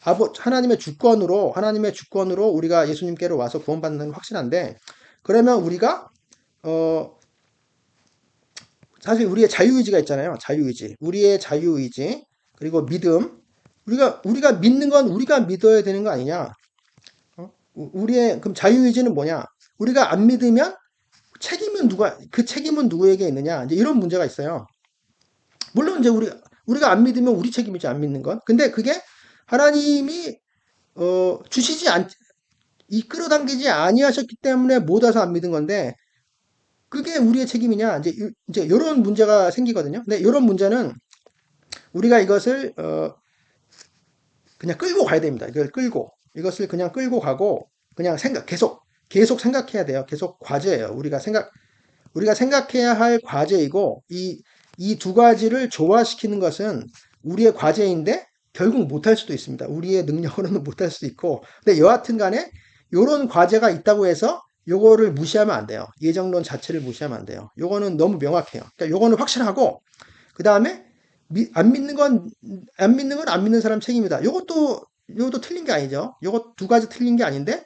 하나님의 주권으로 우리가 예수님께로 와서 구원받는 건 확실한데 그러면 우리가 사실 우리의 자유의지가 있잖아요. 우리의 자유의지 그리고 믿음 우리가 믿는 건 우리가 믿어야 되는 거 아니냐? 우리의 그럼 자유의지는 뭐냐? 우리가 안 믿으면 그 책임은 누구에게 있느냐? 이제 이런 문제가 있어요. 물론 이제 우리가 안 믿으면 우리 책임이지 안 믿는 건. 근데 그게 하나님이 끌어당기지 아니하셨기 때문에 못 와서 안 믿은 건데 그게 우리의 책임이냐? 이제 이런 문제가 생기거든요. 근데 이런 문제는 우리가 이것을 그냥 끌고 가야 됩니다. 이것을 그냥 끌고 가고 그냥 계속 생각해야 돼요. 계속 과제예요. 우리가 생각해야 할 과제이고 이 두 가지를 조화시키는 것은 우리의 과제인데 결국 못할 수도 있습니다. 우리의 능력으로는 못할 수도 있고 근데 여하튼 간에 이런 과제가 있다고 해서 요거를 무시하면 안 돼요. 예정론 자체를 무시하면 안 돼요. 요거는 너무 명확해요. 그러니까 요거는 확실하고 그 다음에 안 믿는 건 안 믿는 사람 책임이다. 요것도 틀린 게 아니죠. 요거 두 가지 틀린 게 아닌데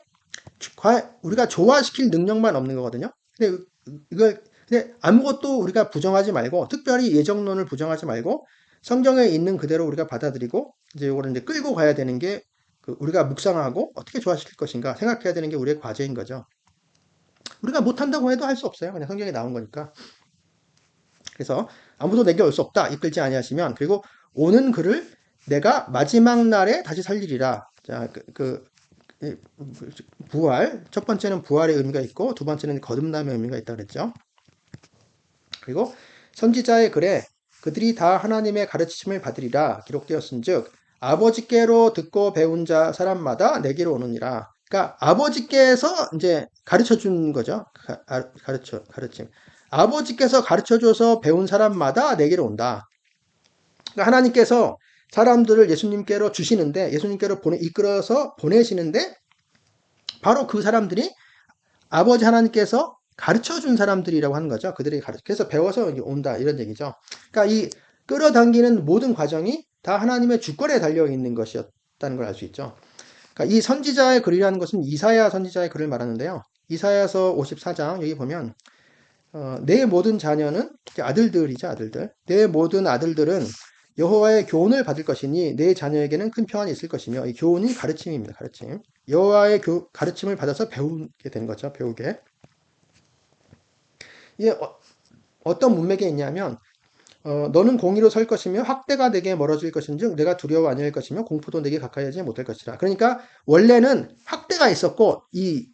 우리가 조화시킬 능력만 없는 거거든요. 근데 아무것도 우리가 부정하지 말고 특별히 예정론을 부정하지 말고 성경에 있는 그대로 우리가 받아들이고 이제 요거를 이제 끌고 가야 되는 게 우리가 묵상하고 어떻게 조화시킬 것인가 생각해야 되는 게 우리의 과제인 거죠. 우리가 못한다고 해도 할 수 없어요. 그냥 성경에 나온 거니까. 그래서 아무도 내게 올 수 없다. 이끌지 아니하시면 그리고 오는 그를 내가 마지막 날에 다시 살리리라. 자, 부활. 첫 번째는 부활의 의미가 있고, 두 번째는 거듭남의 의미가 있다 그랬죠. 그리고 선지자의 글에 그들이 다 하나님의 가르침을 받으리라 기록되었은즉 아버지께로 듣고 배운 자 사람마다 내게로 오느니라. 그러니까 아버지께서 이제 가르쳐 준 거죠. 가르침. 아버지께서 가르쳐 줘서 배운 사람마다 내게로 온다. 그러니까 하나님께서 사람들을 예수님께로 주시는데 예수님께로 이끌어서 보내시는데 바로 그 사람들이 아버지 하나님께서 가르쳐 준 사람들이라고 하는 거죠. 그들이 그래서 배워서 온다 이런 얘기죠. 그러니까 이 끌어당기는 모든 과정이 다 하나님의 주권에 달려 있는 것이었다는 걸 알 수 있죠. 그러니까 이 선지자의 글이라는 것은 이사야 선지자의 글을 말하는데요. 이사야서 54장 여기 보면 내 모든 자녀는 아들들이죠, 아들들. 내 모든 아들들은 여호와의 교훈을 받을 것이니 내 자녀에게는 큰 평안이 있을 것이며 이 교훈이 가르침입니다. 가르침. 여호와의 가르침을 받아서 배우게 되는 거죠. 배우게. 이게 어떤 문맥에 있냐면 너는 공의로 설 것이며 학대가 내게 멀어질 것인즉 내가 두려워 아니할 것이며 공포도 내게 가까이 하지 못할 것이라. 그러니까 원래는 학대가 있었고 이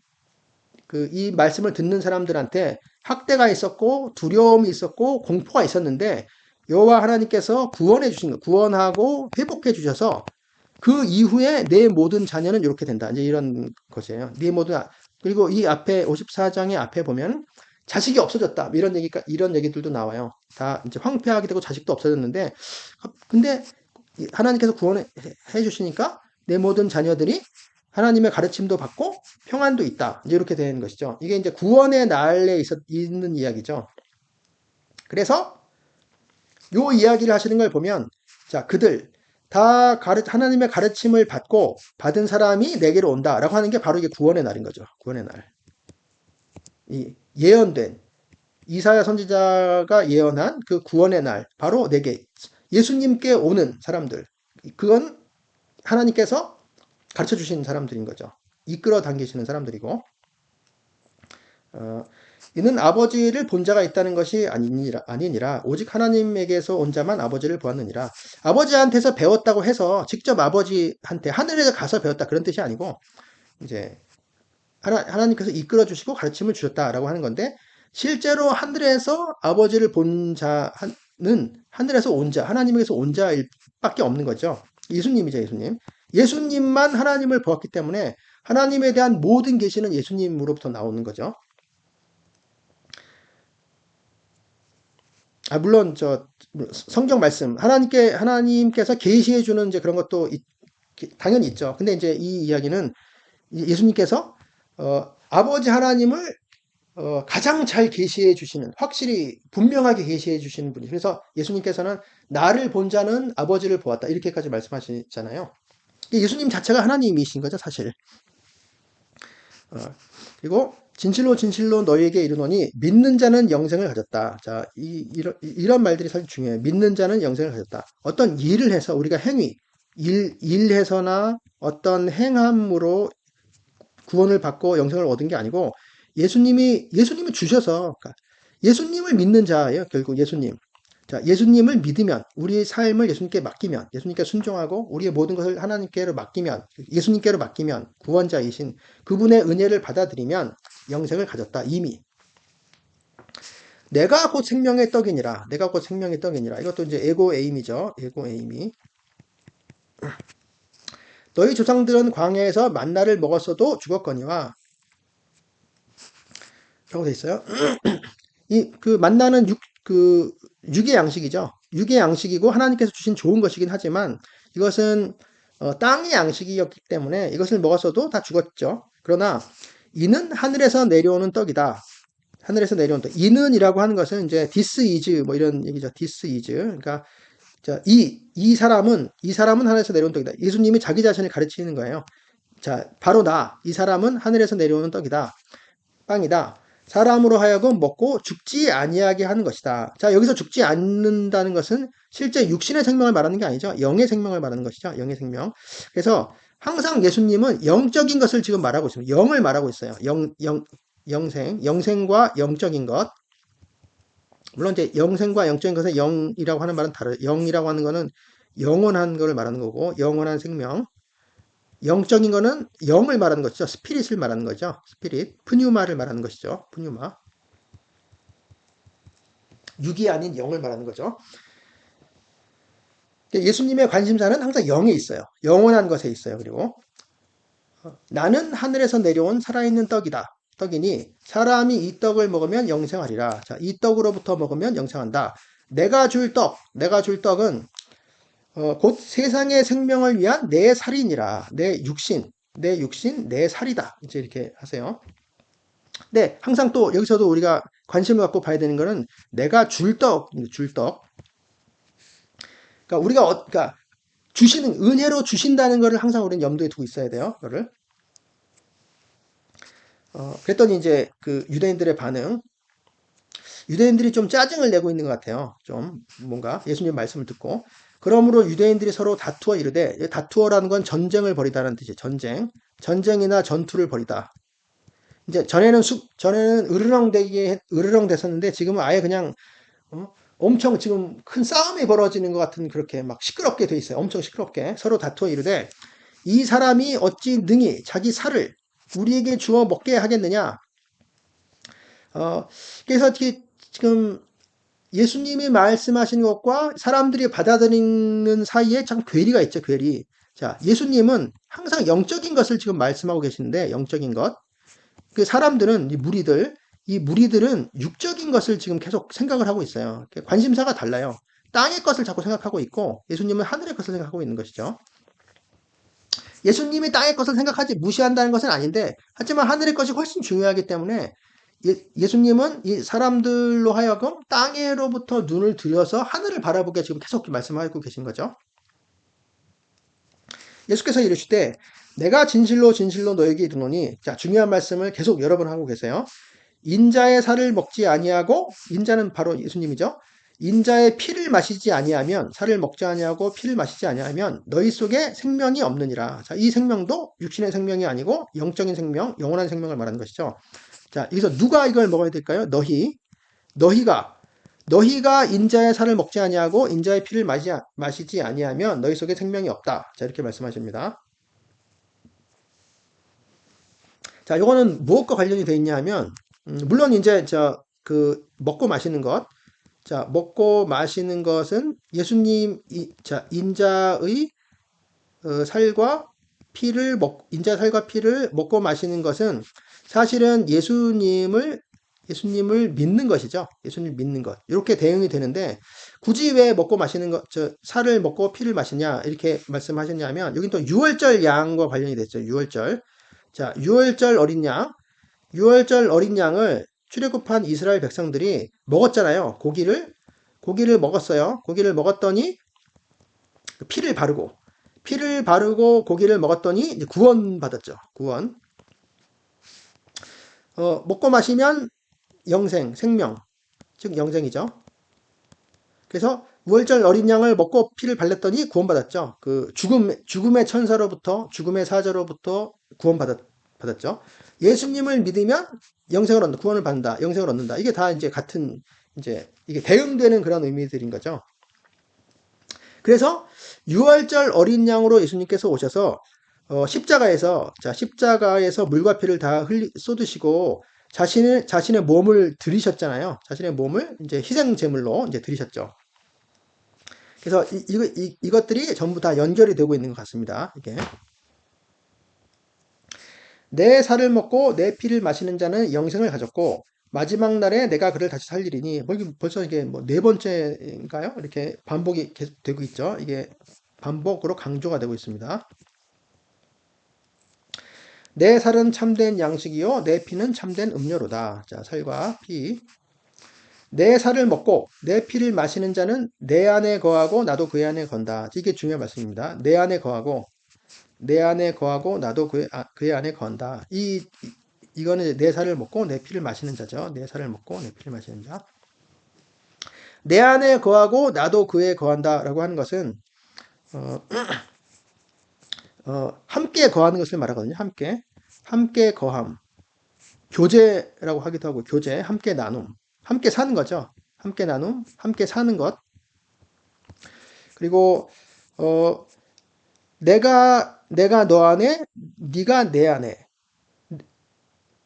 말씀을 듣는 사람들한테 학대가 있었고 두려움이 있었고 공포가 있었는데 여호와 하나님께서 구원해 주신 거, 구원하고 회복해 주셔서 그 이후에 내 모든 자녀는 이렇게 된다. 이제 이런 것이에요. 내 모든 그리고 이 앞에 54장의 앞에 보면 자식이 없어졌다. 이런 얘기들도 나와요. 다 이제 황폐하게 되고 자식도 없어졌는데 근데 하나님께서 구원해 주시니까 내 모든 자녀들이 하나님의 가르침도 받고 평안도 있다. 이제 이렇게 되는 것이죠. 이게 이제 구원의 날에 있는 이야기죠. 그래서 요 이야기를 하시는 걸 보면 자, 그들 다 하나님의 가르침을 받고 받은 사람이 내게로 온다라고 하는 게 바로 이게 구원의 날인 거죠. 구원의 날. 이 예언된 이사야 선지자가 예언한 그 구원의 날 바로 내게 예수님께 오는 사람들. 그건 하나님께서 가르쳐 주신 사람들인 거죠. 이끌어 당기시는 사람들이고 이는 아버지를 본 자가 있다는 것이 아니니라 오직 하나님에게서 온 자만 아버지를 보았느니라. 아버지한테서 배웠다고 해서 직접 아버지한테 하늘에 가서 배웠다 그런 뜻이 아니고 이제 하나님께서 이끌어 주시고 가르침을 주셨다라고 하는 건데 실제로 하늘에서 아버지를 본 자는 하늘에서 온 자, 하나님에게서 온 자일 밖에 없는 거죠. 예수님이죠, 예수님. 예수님만 하나님을 보았기 때문에 하나님에 대한 모든 계시는 예수님으로부터 나오는 거죠. 물론 성경 말씀 하나님께서 계시해 주는 이제 그런 것도 당연히 있죠. 근데 이제 이 이야기는 예수님께서 아버지 하나님을 가장 잘 계시해 주시는 확실히 분명하게 계시해 주시는 분이 그래서 예수님께서는 나를 본 자는 아버지를 보았다 이렇게까지 말씀하시잖아요. 예수님 자체가 하나님이신 거죠, 사실. 그리고 진실로 진실로 너희에게 이르노니 믿는 자는 영생을 가졌다. 자, 이런 말들이 사실 중요해요. 믿는 자는 영생을 가졌다. 어떤 일을 해서 우리가 행위, 일해서나 어떤 행함으로 구원을 받고 영생을 얻은 게 아니고 예수님이 주셔서 그러니까 예수님을 믿는 자예요. 결국 예수님. 자, 예수님을 믿으면 우리의 삶을 예수님께 맡기면 예수님께 순종하고 우리의 모든 것을 하나님께로 맡기면 예수님께로 맡기면 구원자이신 그분의 은혜를 받아들이면 영생을 가졌다. 이미 내가 곧 생명의 떡이니라. 내가 곧 생명의 떡이니라. 이것도 이제 에고 에임이죠. 에고 에임이 너희 조상들은 광야에서 만나를 먹었어도 죽었거니와 라고 돼 있어요. 그 만나는 육의 양식이죠. 육의 양식이고 하나님께서 주신 좋은 것이긴 하지만 이것은 땅의 양식이었기 때문에 이것을 먹었어도 다 죽었죠. 그러나 이는 하늘에서 내려오는 떡이다. 하늘에서 내려오는 떡. 이는이라고 하는 것은 이제 this is 뭐 이런 얘기죠. this is. 그러니까 자, 이 사람은 하늘에서 내려온 떡이다. 예수님이 자기 자신을 가르치는 거예요. 자, 바로 이 사람은 하늘에서 내려오는 떡이다. 빵이다. 사람으로 하여금 먹고 죽지 아니하게 하는 것이다. 자, 여기서 죽지 않는다는 것은 실제 육신의 생명을 말하는 게 아니죠. 영의 생명을 말하는 것이죠. 영의 생명. 그래서 항상 예수님은 영적인 것을 지금 말하고 있습니다. 영을 말하고 있어요. 영생과 영적인 것. 물론 이제 영생과 영적인 것은 영이라고 하는 말은 다르죠. 영이라고 하는 것은 영원한 거를 말하는 거고, 영원한 생명. 영적인 거는 영을 말하는 것이죠. 스피릿을 말하는 거죠. 스피릿. 푸뉴마를 말하는 것이죠. 푸뉴마. 육이 아닌 영을 말하는 거죠. 예수님의 관심사는 항상 영에 있어요. 영원한 것에 있어요. 그리고 나는 하늘에서 내려온 살아있는 떡이다. 떡이니 사람이 이 떡을 먹으면 영생하리라. 자, 이 떡으로부터 먹으면 영생한다. 내가 줄 떡은 곧 세상의 생명을 위한 내 살이니라. 내 육신, 내 살이다. 이제 이렇게 하세요. 네, 항상 또 여기서도 우리가 관심을 갖고 봐야 되는 거는 내가 줄 떡. 그러니까 그러니까 은혜로 주신다는 것을 항상 우리는 염두에 두고 있어야 돼요. 그거를. 그랬더니 이제 그 유대인들의 반응. 유대인들이 좀 짜증을 내고 있는 것 같아요. 좀 뭔가 예수님 말씀을 듣고. 그러므로 유대인들이 서로 다투어 이르되, 다투어라는 건 전쟁을 벌이다라는 뜻이에요. 전쟁이나 전투를 벌이다. 이제 전에는 으르렁 됐었는데 지금은 아예 그냥 엄청 지금 큰 싸움이 벌어지는 것 같은 그렇게 막 시끄럽게 돼 있어요. 엄청 시끄럽게 서로 다투어 이르되 이 사람이 어찌 능히 자기 살을 우리에게 주어 먹게 하겠느냐? 그래서 지금 예수님이 말씀하신 것과 사람들이 받아들이는 사이에 참 괴리가 있죠, 괴리. 자, 예수님은 항상 영적인 것을 지금 말씀하고 계시는데, 영적인 것. 그 사람들은, 이 무리들은 육적인 것을 지금 계속 생각을 하고 있어요. 관심사가 달라요. 땅의 것을 자꾸 생각하고 있고, 예수님은 하늘의 것을 생각하고 있는 것이죠. 예수님이 땅의 것을 생각하지 무시한다는 것은 아닌데, 하지만 하늘의 것이 훨씬 중요하기 때문에 예수님은 이 사람들로 하여금 땅에로부터 눈을 들여서 하늘을 바라보게 지금 계속 말씀하고 계신 거죠. 예수께서 이르시되 내가 진실로 진실로 너에게 이르노니, 자, 중요한 말씀을 계속 여러 번 하고 계세요. 인자의 살을 먹지 아니하고, 인자는 바로 예수님이죠. 인자의 피를 마시지 아니하면, 살을 먹지 아니하고 피를 마시지 아니하면 너희 속에 생명이 없느니라. 자, 이 생명도 육신의 생명이 아니고 영적인 생명, 영원한 생명을 말하는 것이죠. 자, 여기서 누가 이걸 먹어야 될까요? 너희가 인자의 살을 먹지 아니하고 인자의 피를 마시지 아니하면 너희 속에 생명이 없다. 자, 이렇게 말씀하십니다. 자, 요거는 무엇과 관련이 되어 있냐 하면, 물론 이제 먹고 마시는 것. 자, 먹고 마시는 것은 인자의 살과 인자 살과 피를 먹고 마시는 것은 사실은 예수님을 믿는 것이죠. 예수님을 믿는 것. 이렇게 대응이 되는데, 굳이 왜 먹고 마시는 것, 살을 먹고 피를 마시냐, 이렇게 말씀하셨냐면, 여긴 또 유월절 양과 관련이 됐죠. 유월절. 자, 유월절 어린 양을 출애굽한 이스라엘 백성들이 먹었잖아요. 고기를 먹었어요. 고기를 먹었더니 피를 바르고 고기를 먹었더니 이제 구원받았죠. 구원. 먹고 마시면 생명, 즉 영생이죠. 그래서 유월절 어린 양을 먹고 피를 발랐더니 구원받았죠. 그 죽음의 천사로부터, 죽음의 사자로부터 구원받았죠. 예수님을 믿으면 구원을 받는다, 영생을 얻는다. 이게 다 이제 같은, 이제 이게 대응되는 그런 의미들인 거죠. 그래서 유월절 어린 양으로 예수님께서 오셔서 십자가에서 물과 피를 다 쏟으시고 자신의 몸을 들이셨잖아요. 자신의 몸을 이제 희생 제물로 이제 들이셨죠. 그래서 이것들이 전부 다 연결이 되고 있는 것 같습니다. 이게 내 살을 먹고 내 피를 마시는 자는 영생을 가졌고 마지막 날에 내가 그를 다시 살리리니, 벌써 이게 뭐 네 번째인가요? 이렇게 반복이 계속 되고 있죠. 이게 반복으로 강조가 되고 있습니다. 내 살은 참된 양식이요 내 피는 참된 음료로다. 자, 살과 피. 내 살을 먹고 내 피를 마시는 자는 내 안에 거하고 나도 그의 안에 건다. 이게 중요한 말씀입니다. 내 안에 거하고 나도 그의 안에 건다. 이거는 내 살을 먹고 내 피를 마시는 자죠. 내 살을 먹고 내 피를 마시는 자. 내 안에 거하고 나도 그에 거한다라고 하는 것은 함께 거하는 것을 말하거든요. 함께 거함. 교제라고 하기도 하고, 함께 나눔. 함께 사는 거죠. 함께 나눔, 함께 사는 것. 그리고 어, 내가 너 안에, 네가 내 안에,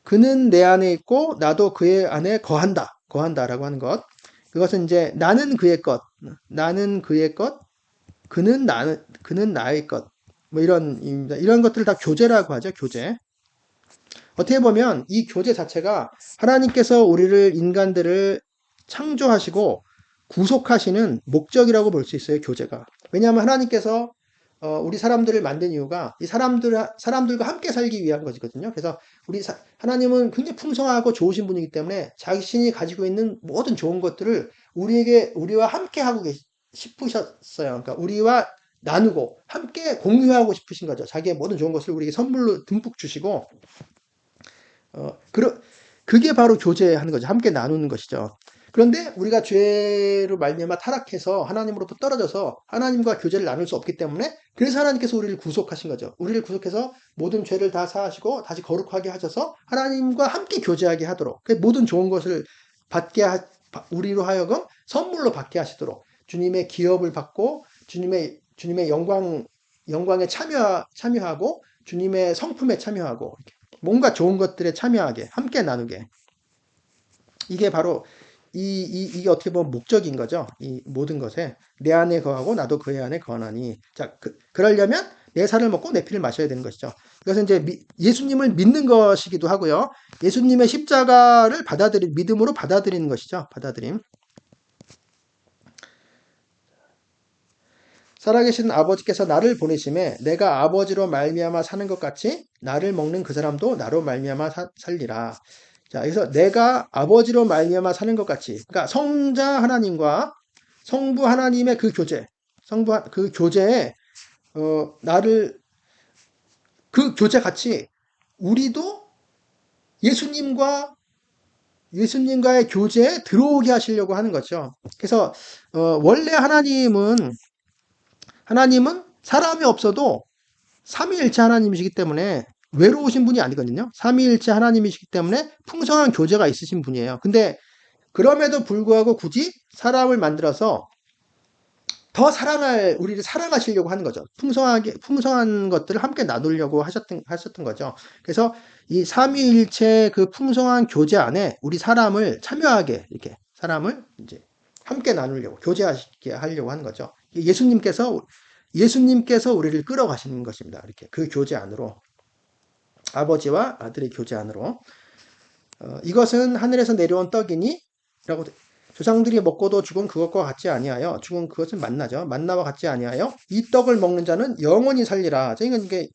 그는 내 안에 있고 나도 그의 안에 거한다라고 하는 것. 그것은 이제 나는 그의 것, 나는 그의 것, 그는 나의 것. 뭐 이런 의미입니다. 이런 것들을 다 교제라고 하죠. 교제. 어떻게 보면 이 교제 자체가 하나님께서 우리를 인간들을 창조하시고 구속하시는 목적이라고 볼 수 있어요. 교제가. 왜냐하면 하나님께서 우리 사람들을 만든 이유가 이 사람들과 함께 살기 위한 것이거든요. 그래서 하나님은 굉장히 풍성하고 좋으신 분이기 때문에 자신이 가지고 있는 모든 좋은 것들을 우리와 함께 하고 싶으셨어요. 그러니까 우리와 나누고 함께 공유하고 싶으신 거죠. 자기의 모든 좋은 것을 우리에게 선물로 듬뿍 주시고 어, 그, 그게 바로 교제하는 거죠. 함께 나누는 것이죠. 그런데 우리가 죄로 말미암아 타락해서 하나님으로부터 떨어져서 하나님과 교제를 나눌 수 없기 때문에 그래서 하나님께서 우리를 구속하신 거죠. 우리를 구속해서 모든 죄를 다 사하시고 다시 거룩하게 하셔서 하나님과 함께 교제하게 하도록 그 모든 좋은 것을 우리로 하여금 선물로 받게 하시도록 주님의 기업을 받고 주님의 영광에 참여하고 주님의 성품에 참여하고 뭔가 좋은 것들에 참여하게, 함께 나누게. 이게 바로 이게 어떻게 보면 목적인 거죠. 이 모든 것에 내 안에 거하고 나도 그의 안에 거하나니. 자, 그러려면 내 살을 먹고 내 피를 마셔야 되는 것이죠. 이것은 이제 예수님을 믿는 것이기도 하고요. 예수님의 십자가를 믿음으로 받아들이는 것이죠. 받아들임. 살아계신 아버지께서 나를 보내심에 내가 아버지로 말미암아 사는 것 같이 나를 먹는 그 사람도 나로 말미암아 살리라. 자, 여기서 내가 아버지로 말미암아 사는 것 같이, 그러니까 성자 하나님과 성부 하나님의 그 교제, 그 교제에 나를 그 교제 같이 우리도 예수님과 예수님과의 교제에 들어오게 하시려고 하는 거죠. 그래서 원래 하나님은 사람이 없어도 삼위일체 하나님이시기 때문에 외로우신 분이 아니거든요. 삼위일체 하나님이시기 때문에 풍성한 교제가 있으신 분이에요. 근데 그럼에도 불구하고 굳이 사람을 만들어서 우리를 사랑하시려고 하는 거죠. 풍성한 것들을 함께 나누려고 하셨던 거죠. 그래서 이 삼위일체 그 풍성한 교제 안에 우리 사람을 참여하게, 이렇게, 사람을 이제 함께 나누려고, 교제하게 하려고 하는 거죠. 예수님께서 우리를 끌어가시는 것입니다. 이렇게, 그 교제 안으로. 아버지와 아들의 교제 안으로. 이것은 하늘에서 내려온 떡이니? 라고 조상들이 먹고도 죽은 그것과 같지 아니하여 죽은 그것은 만나죠. 만나와 같지 아니하여 이 떡을 먹는 자는 영원히 살리라. 이건 이게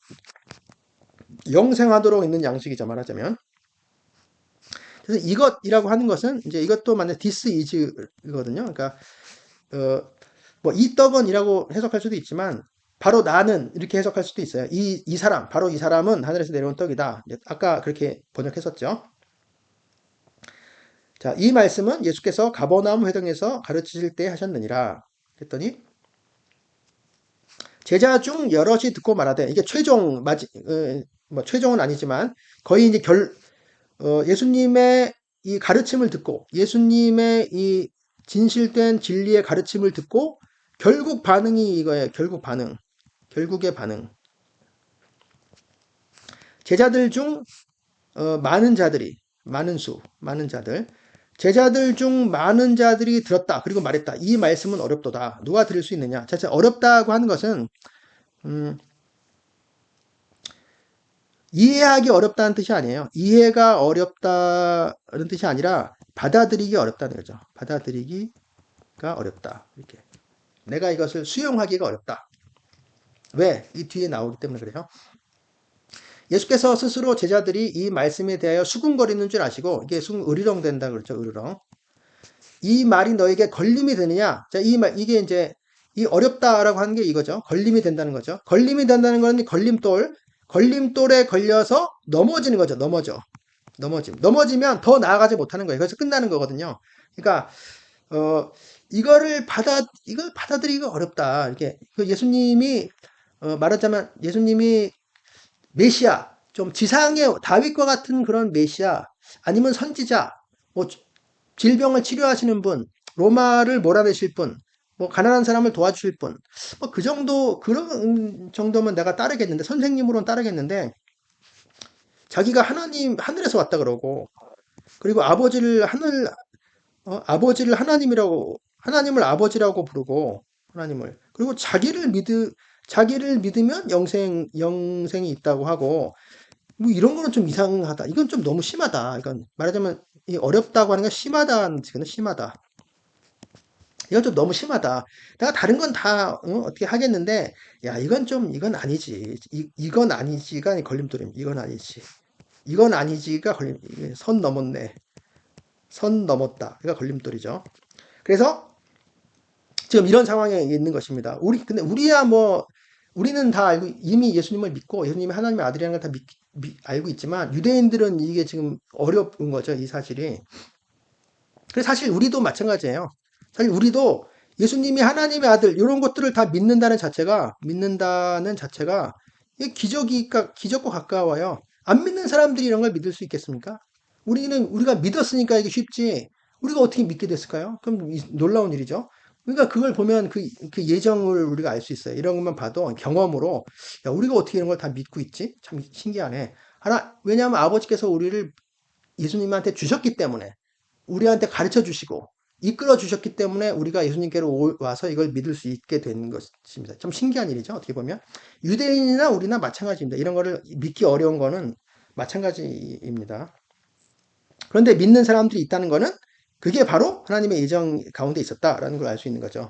영생하도록 있는 양식이죠. 말하자면. 그래서 이것이라고 하는 것은 이제 이것도 만약 this is거든요. 그러니까 뭐 이 떡은이라고 해석할 수도 있지만 바로 나는 이렇게 해석할 수도 있어요. 이 사람, 바로 이 사람은 하늘에서 내려온 떡이다. 아까 그렇게 번역했었죠. 자, 이 말씀은 예수께서 가버나움 회당에서 가르치실 때 하셨느니라. 그랬더니 제자 중 여럿이 듣고 말하되 이게 뭐 최종은 아니지만 거의 이제 예수님의 이 가르침을 듣고 예수님의 이 진실된 진리의 가르침을 듣고 결국 반응이 이거예요. 결국의 반응. 제자들 중 많은 자들 제자들 중 많은 자들이 들었다. 그리고 말했다. 이 말씀은 어렵도다. 누가 들을 수 있느냐? 자체 어렵다고 하는 것은 이해하기 어렵다는 뜻이 아니에요. 이해가 어렵다는 뜻이 아니라 받아들이기 어렵다는 거죠. 받아들이기가 어렵다. 이렇게. 내가 이것을 수용하기가 어렵다. 왜? 이 뒤에 나오기 때문에 그래요. 예수께서 스스로 제자들이 이 말씀에 대하여 수군거리는 줄 아시고 이게 으르렁 된다 그렇죠. 으르렁. 이 말이 너에게 걸림이 되느냐? 자, 이게 이제 이 어렵다라고 하는 게 이거죠. 걸림이 된다는 거죠. 걸림이 된다는 건 걸림돌에 걸려서 넘어지는 거죠. 넘어지면 더 나아가지 못하는 거예요. 그래서 끝나는 거거든요. 그러니까 이걸 받아들이기가 어렵다. 이렇게 말하자면 예수님이 메시아, 좀 지상의 다윗과 같은 그런 메시아, 아니면 선지자, 뭐 질병을 치료하시는 분, 로마를 몰아내실 분, 뭐 가난한 사람을 도와주실 분, 뭐 그 정도 그런 정도면 내가 따르겠는데 선생님으로는 따르겠는데 자기가 하나님 하늘에서 왔다 그러고 그리고 아버지를 하나님이라고 하나님을 아버지라고 부르고 하나님을 그리고 자기를 믿으면 영생이 있다고 하고 뭐 이런 거는 좀 이상하다. 이건 좀 너무 심하다. 이건 말하자면 이 어렵다고 하는 건 심하다는 뜻이거든. 심하다. 이건 좀 너무 심하다. 내가 다른 건 다 어떻게 하겠는데 야 이건 아니지. 이건 아니지가 걸림돌입니다. 이건 아니지. 이건 아니지가 선 넘었네. 선 넘었다. 이가 걸림돌이죠. 그래서 지금 이런 상황에 있는 것입니다. 근데 우리는 다 알고, 이미 예수님을 믿고 예수님이 하나님의 아들이라는 걸 다 알고 있지만, 유대인들은 이게 지금 어려운 거죠, 이 사실이. 그래서 사실 우리도 마찬가지예요. 사실 우리도 예수님이 하나님의 아들, 이런 것들을 다 믿는다는 자체가, 이게 기적과 가까워요. 안 믿는 사람들이 이런 걸 믿을 수 있겠습니까? 우리가 믿었으니까 이게 쉽지, 우리가 어떻게 믿게 됐을까요? 그럼 놀라운 일이죠. 그러니까 그걸 보면 그 예정을 우리가 알 수 있어요. 이런 것만 봐도 경험으로, 야, 우리가 어떻게 이런 걸 다 믿고 있지? 참 신기하네. 왜냐하면 아버지께서 우리를 예수님한테 주셨기 때문에, 우리한테 가르쳐 주시고 이끌어 주셨기 때문에 우리가 예수님께로 와서 이걸 믿을 수 있게 된 것입니다. 참 신기한 일이죠. 어떻게 보면 유대인이나 우리나 마찬가지입니다. 이런 거를 믿기 어려운 거는 마찬가지입니다. 그런데 믿는 사람들이 있다는 거는 그게 바로 하나님의 예정 가운데 있었다라는 걸 알 수 있는 거죠.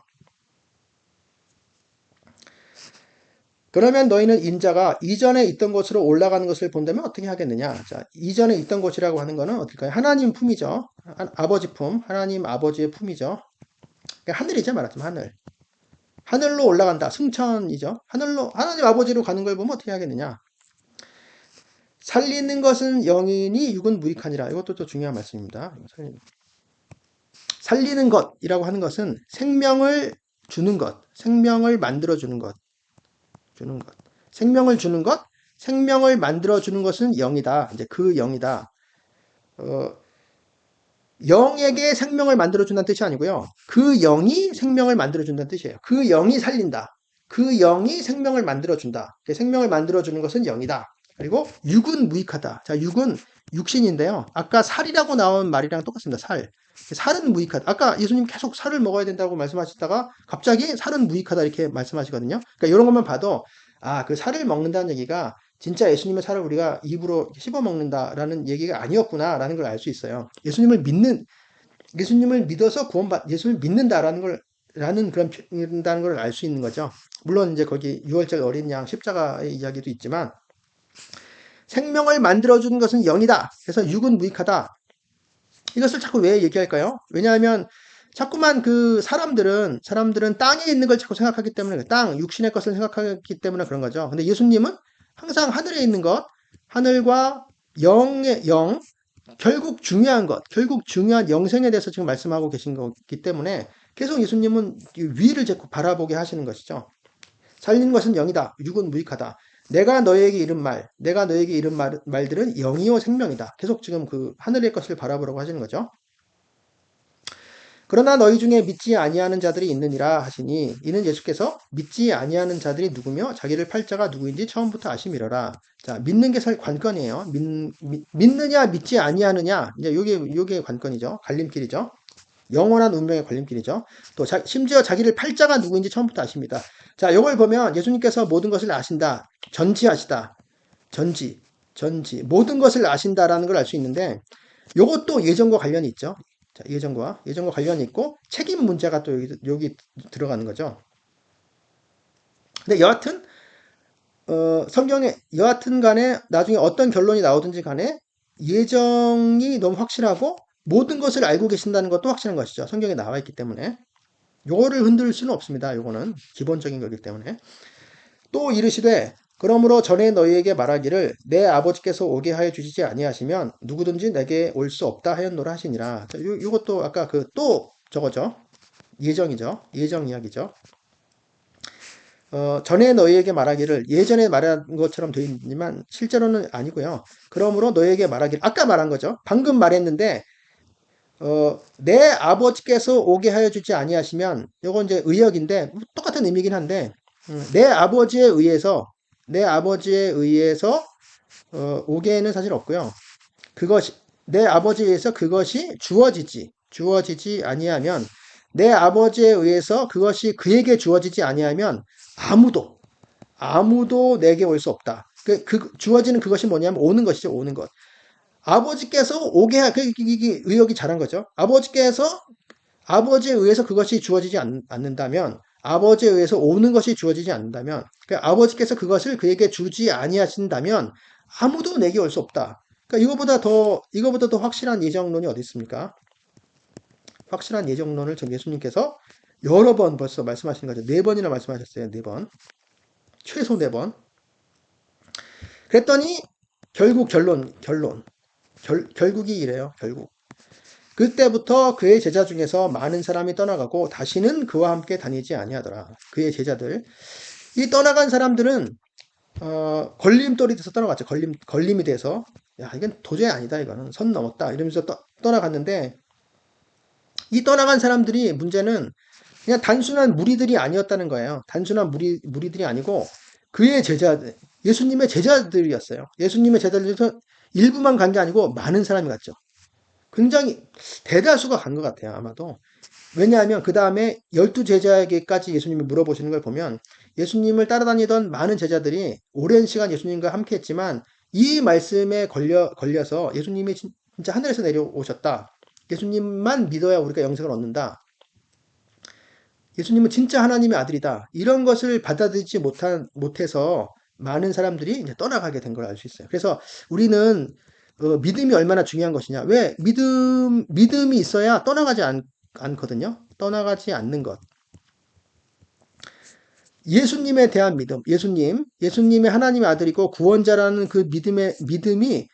그러면 너희는 인자가 이전에 있던 곳으로 올라가는 것을 본다면 어떻게 하겠느냐? 자, 이전에 있던 곳이라고 하는 것은 어떨까요? 하나님 품이죠. 아버지 품, 하나님 아버지의 품이죠. 그러니까 하늘이죠, 말하자면 하늘. 하늘로 올라간다, 승천이죠. 하나님 아버지로 가는 걸 보면 어떻게 하겠느냐? 살리는 것은 영이니 육은 무익하니라. 이것도 또 중요한 말씀입니다. 살리는 것이라고 하는 것은 생명을 주는 것, 생명을 만들어 주는 것. 생명을 주는 것, 생명을 만들어 주는 것은 영이다. 이제 그 영이다. 영에게 생명을 만들어 준다는 뜻이 아니고요. 그 영이 생명을 만들어 준다는 뜻이에요. 그 영이 살린다. 그 영이 생명을 만들어 준다. 생명을 만들어 주는 것은 영이다. 그리고 육은 무익하다. 자, 육은 육신인데요. 아까 살이라고 나온 말이랑 똑같습니다. 살은 무익하다. 아까 예수님 계속 살을 먹어야 된다고 말씀하시다가 갑자기 살은 무익하다 이렇게 말씀하시거든요. 그러니까 이런 것만 봐도 그 살을 먹는다는 얘기가 진짜 예수님의 살을 우리가 입으로 씹어 먹는다라는 얘기가 아니었구나라는 걸 알 수 있어요. 예수님을 믿어서 예수님을 믿는다라는 걸 라는 그런 표현다는 걸 알 수 있는 거죠. 물론 이제 거기 6월절 어린 양 십자가의 이야기도 있지만 생명을 만들어 주는 것은 영이다. 그래서 육은 무익하다. 이것을 자꾸 왜 얘기할까요? 왜냐하면 자꾸만 사람들은 땅에 있는 걸 자꾸 생각하기 때문에 육신의 것을 생각하기 때문에 그런 거죠. 근데 예수님은 항상 하늘에 있는 것, 하늘과 결국 중요한 영생에 대해서 지금 말씀하고 계신 거기 때문에 계속 예수님은 위를 자꾸 바라보게 하시는 것이죠. 살리는 것은 영이다. 육은 무익하다. 내가 너에게 이른 말들은 영이요 생명이다. 계속 지금 하늘의 것을 바라보라고 하시는 거죠. 그러나 너희 중에 믿지 아니하는 자들이 있느니라 하시니 이는 예수께서 믿지 아니하는 자들이 누구며 자기를 팔 자가 누구인지 처음부터 아심이러라. 자, 믿는 게 사실 관건이에요. 믿느냐 믿지 아니하느냐. 이제 요게 관건이죠. 갈림길이죠. 영원한 운명의 갈림길이죠. 또 심지어 자기를 팔 자가 누구인지 처음부터 아십니다. 자, 이걸 보면 예수님께서 모든 것을 아신다. 전지하시다. 전지. 모든 것을 아신다라는 걸 알 수 있는데 요것도 예전과 관련이 있죠. 자, 예전과 관련이 있고 책임 문제가 또 여기 들어가는 거죠. 근데 여하튼 성경에 여하튼 간에 나중에 어떤 결론이 나오든지 간에 예정이 너무 확실하고 모든 것을 알고 계신다는 것도 확실한 것이죠. 성경에 나와 있기 때문에 요거를 흔들 수는 없습니다. 요거는 기본적인 거기 때문에 또 이르시되 그러므로 전에 너희에게 말하기를 내 아버지께서 오게 하여 주시지 아니하시면 누구든지 내게 올 수 없다 하였노라 하시니라. 요것도 아까 또 저거죠. 예정이죠. 예정 이야기죠. 전에 너희에게 말하기를 예전에 말한 것처럼 되어 있지만 실제로는 아니고요. 그러므로 너희에게 말하기를 아까 말한 거죠. 방금 말했는데 내 아버지께서 오게 하여 주지 아니하시면, 요건 이제 의역인데, 똑같은 의미긴 한데, 내 아버지에 의해서, 내 아버지에 의해서, 오게는 사실 없고요. 그것이, 내 아버지에 의해서 그것이 주어지지 아니하면, 내 아버지에 의해서 그것이 그에게 주어지지 아니하면, 아무도 내게 올 수 없다. 주어지는 그것이 뭐냐면, 오는 것이죠, 오는 것. 아버지께서 이게 의역이 잘한 거죠. 아버지에 의해서 그것이 주어지지 않는다면, 아버지에 의해서 오는 것이 주어지지 않는다면, 그러니까 아버지께서 그것을 그에게 주지 아니하신다면, 아무도 내게 올 수 없다. 그러니까 이거보다 더 확실한 예정론이 어디 있습니까? 확실한 예정론을 전 예수님께서 여러 번 벌써 말씀하신 거죠. 네 번이나 말씀하셨어요. 네 번. 최소 네 번. 그랬더니, 결국 결국이 이래요. 결국. 그때부터 그의 제자 중에서 많은 사람이 떠나가고 다시는 그와 함께 다니지 아니하더라. 그의 제자들. 이 떠나간 사람들은 걸림돌이 돼서 떠나갔죠. 걸림이 돼서 야 이건 도저히 아니다. 이거는 선 넘었다. 이러면서 떠나갔는데 이 떠나간 사람들이 문제는 그냥 단순한 무리들이 아니었다는 거예요. 단순한 무리들이 아니고 그의 제자들, 예수님의 제자들이었어요. 예수님의 제자들에서 일부만 간 게 아니고 많은 사람이 갔죠. 굉장히 대다수가 간 것 같아요, 아마도. 왜냐하면 그 다음에 12제자에게까지 예수님이 물어보시는 걸 보면 예수님을 따라다니던 많은 제자들이 오랜 시간 예수님과 함께 했지만 이 말씀에 걸려서 예수님이 진짜 하늘에서 내려오셨다. 예수님만 믿어야 우리가 영생을 얻는다. 예수님은 진짜 하나님의 아들이다. 이런 것을 받아들이지 못해서 많은 사람들이 이제 떠나가게 된 걸 알 수 있어요. 그래서 우리는 믿음이 얼마나 중요한 것이냐. 왜? 믿음이 있어야 떠나가지 않거든요. 떠나가지 않는 것. 예수님에 대한 믿음, 예수님의 하나님의 아들이고 구원자라는 그 믿음이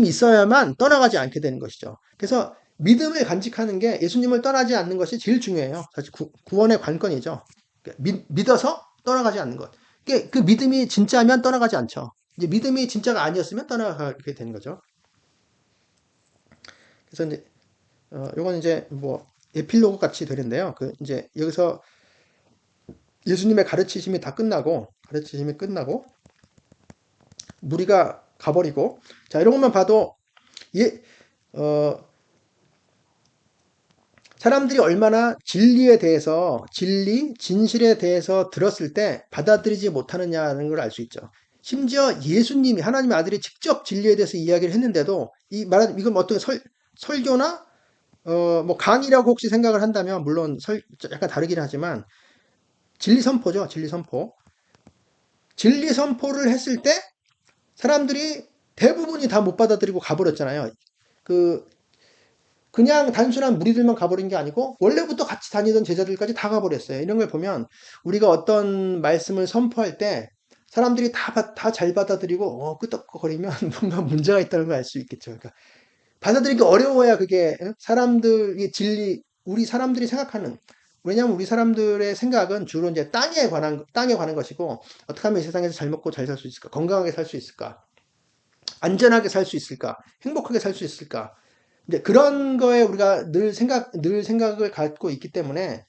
있어야만 떠나가지 않게 되는 것이죠. 그래서 믿음을 간직하는 게 예수님을 떠나지 않는 것이 제일 중요해요. 사실 구원의 관건이죠. 믿어서 떠나가지 않는 것. 그 믿음이 진짜면 떠나가지 않죠. 이제 믿음이 진짜가 아니었으면 떠나가게 되는 거죠. 그래서 이제 요건 이제 뭐 에필로그 같이 되는데요. 이제 여기서 예수님의 가르치심이 끝나고 무리가 가버리고 자 이런 것만 봐도 예, 어, 사람들이 얼마나 진실에 대해서 들었을 때 받아들이지 못하느냐는 걸 알 수 있죠. 심지어 예수님이 하나님의 아들이 직접 진리에 대해서 이야기를 했는데도 이건 어떤 설교나 뭐 강의라고 혹시 생각을 한다면 물론 약간 다르긴 하지만 진리 선포죠. 진리 선포. 진리 선포를 했을 때 사람들이 대부분이 다 못 받아들이고 가버렸잖아요. 그냥 단순한 무리들만 가버린 게 아니고 원래부터 같이 다니던 제자들까지 다 가버렸어요. 이런 걸 보면 우리가 어떤 말씀을 선포할 때 사람들이 다 잘 받아들이고 끄떡거리면 뭔가 문제가 있다는 걸 알 수 있겠죠. 그러니까 받아들이기 어려워야 그게 사람들이 우리 사람들이 생각하는 왜냐하면 우리 사람들의 생각은 주로 이제 땅에 관한 것이고 어떻게 하면 이 세상에서 잘 먹고 잘 살 수 있을까? 건강하게 살 수 있을까? 안전하게 살 수 있을까? 행복하게 살 수 있을까? 이제 그런 거에 우리가 늘 생각을 갖고 있기 때문에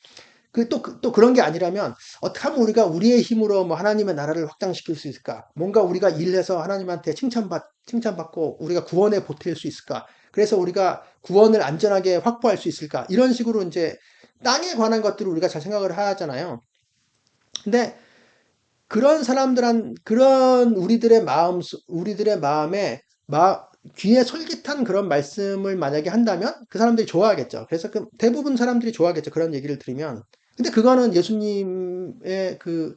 또 그런 게 아니라면 어떻게 하면 우리가 우리의 힘으로 뭐 하나님의 나라를 확장시킬 수 있을까? 뭔가 우리가 일해서 하나님한테 칭찬받고 우리가 구원에 보탤 수 있을까? 그래서 우리가 구원을 안전하게 확보할 수 있을까? 이런 식으로 이제 땅에 관한 것들을 우리가 잘 생각을 하잖아요. 근데 그런 우리들의 마음에 귀에 솔깃한 그런 말씀을 만약에 한다면 그 사람들이 좋아하겠죠. 그래서 대부분 사람들이 좋아하겠죠. 그런 얘기를 들으면. 근데 그거는 예수님의 그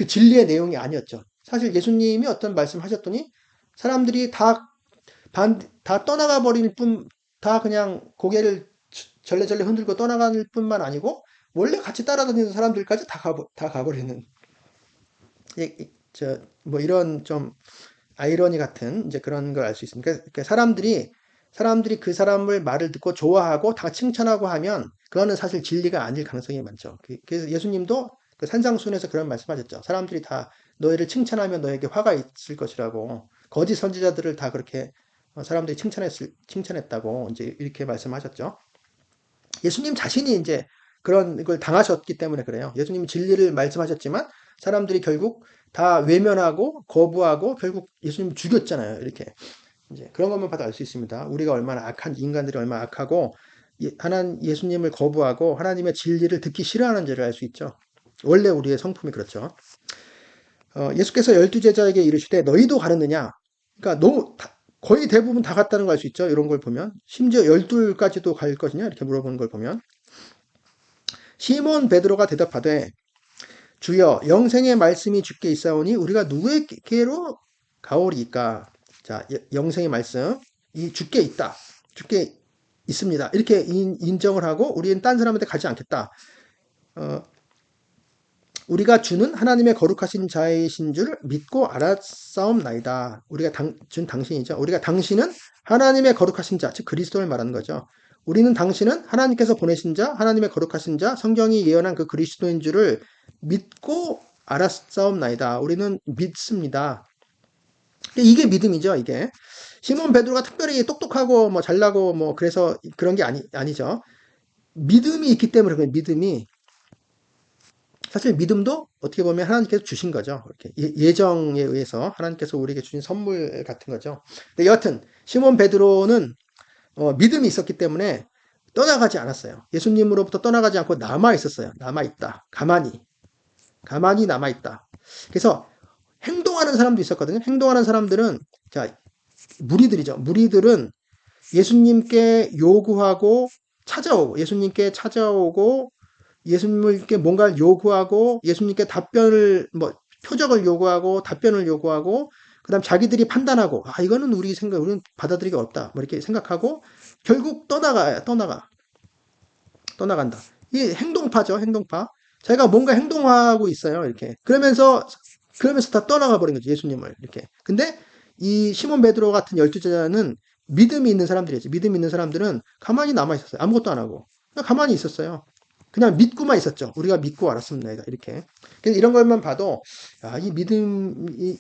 진리의 내용이 아니었죠. 사실 예수님이 어떤 말씀 하셨더니 사람들이 다 떠나가 버릴 다 그냥 고개를 절레절레 흔들고 떠나갈 뿐만 아니고 원래 같이 따라다니는 사람들까지 다 가버리는 뭐 이런 좀 아이러니 같은 이제 그런 걸 알 수 있습니다. 그러니까 사람들이 그 사람을 말을 듣고 좋아하고 다 칭찬하고 하면 그거는 사실 진리가 아닐 가능성이 많죠. 그래서 예수님도 그 산상순에서 그런 말씀하셨죠. 사람들이 다 너희를 칭찬하면 너에게 화가 있을 것이라고 거짓 선지자들을 다 그렇게 사람들이 칭찬했다고 이제 이렇게 말씀하셨죠. 예수님 자신이 이제 그런 걸 당하셨기 때문에 그래요. 예수님이 진리를 말씀하셨지만 사람들이 결국 다 외면하고 거부하고 결국 예수님 죽였잖아요. 이렇게. 이제 그런 것만 봐도 알 수 있습니다. 우리가 얼마나 악한 인간들이 얼마나 악하고 예수님을 거부하고 하나님의 진리를 듣기 싫어하는지를 알 수 있죠. 원래 우리의 성품이 그렇죠. 예수께서 12제자에게 이르시되 너희도 가느냐? 그러니까 거의 대부분 다 갔다는 걸 알 수 있죠. 이런 걸 보면. 심지어 12까지도 갈 것이냐? 이렇게 물어보는 걸 보면. 시몬 베드로가 대답하되 주여 영생의 말씀이 주께 있사오니 우리가 누구에게로 가오리까? 자, 영생의 말씀 이 주께 있다. 주께 있습니다. 이렇게 인정을 하고 우리는 딴 사람한테 가지 않겠다. 어, 우리가 주는 하나님의 거룩하신 자이신 줄 믿고 알았사옵나이다. 우리가 준 당신이죠. 우리가 당신은 하나님의 거룩하신 자, 즉 그리스도를 말하는 거죠. 우리는 당신은 하나님께서 보내신 자, 하나님의 거룩하신 자, 성경이 예언한 그 그리스도인 줄을 믿고 알았사옵나이다. 우리는 믿습니다. 이게 믿음이죠, 이게. 시몬 베드로가 특별히 똑똑하고 뭐 잘나고 뭐 그래서 그런 게 아니죠. 믿음이 있기 때문에 그런 믿음이 사실 믿음도 어떻게 보면 하나님께서 주신 거죠. 이렇게 예정에 의해서 하나님께서 우리에게 주신 선물 같은 거죠. 근데 여하튼 시몬 베드로는 믿음이 있었기 때문에 떠나가지 않았어요. 예수님으로부터 떠나가지 않고 남아 있었어요. 남아 있다. 가만히 남아 있다. 그래서 행동하는 사람도 있었거든요. 행동하는 사람들은 자 무리들이죠. 무리들은 예수님께 요구하고 예수님께 찾아오고 예수님께 뭔가를 요구하고 예수님께 표적을 요구하고 답변을 요구하고 그다음 자기들이 판단하고 이거는 우리는 받아들이기 어렵다 뭐 이렇게 생각하고 결국 떠나간다. 이 행동파죠. 행동파. 자기가 뭔가 행동하고 있어요. 이렇게 그러면서 다 떠나가 버린 거죠. 예수님을 이렇게. 근데 이 시몬 베드로 같은 12제자는 믿음이 있는 사람들이지. 믿음이 있는 사람들은 가만히 남아 있었어요. 아무것도 안 하고 그냥 가만히 있었어요. 그냥 믿고만 있었죠. 우리가 믿고 알았습니다. 이렇게. 그래서 이런 것만 봐도 이 믿음이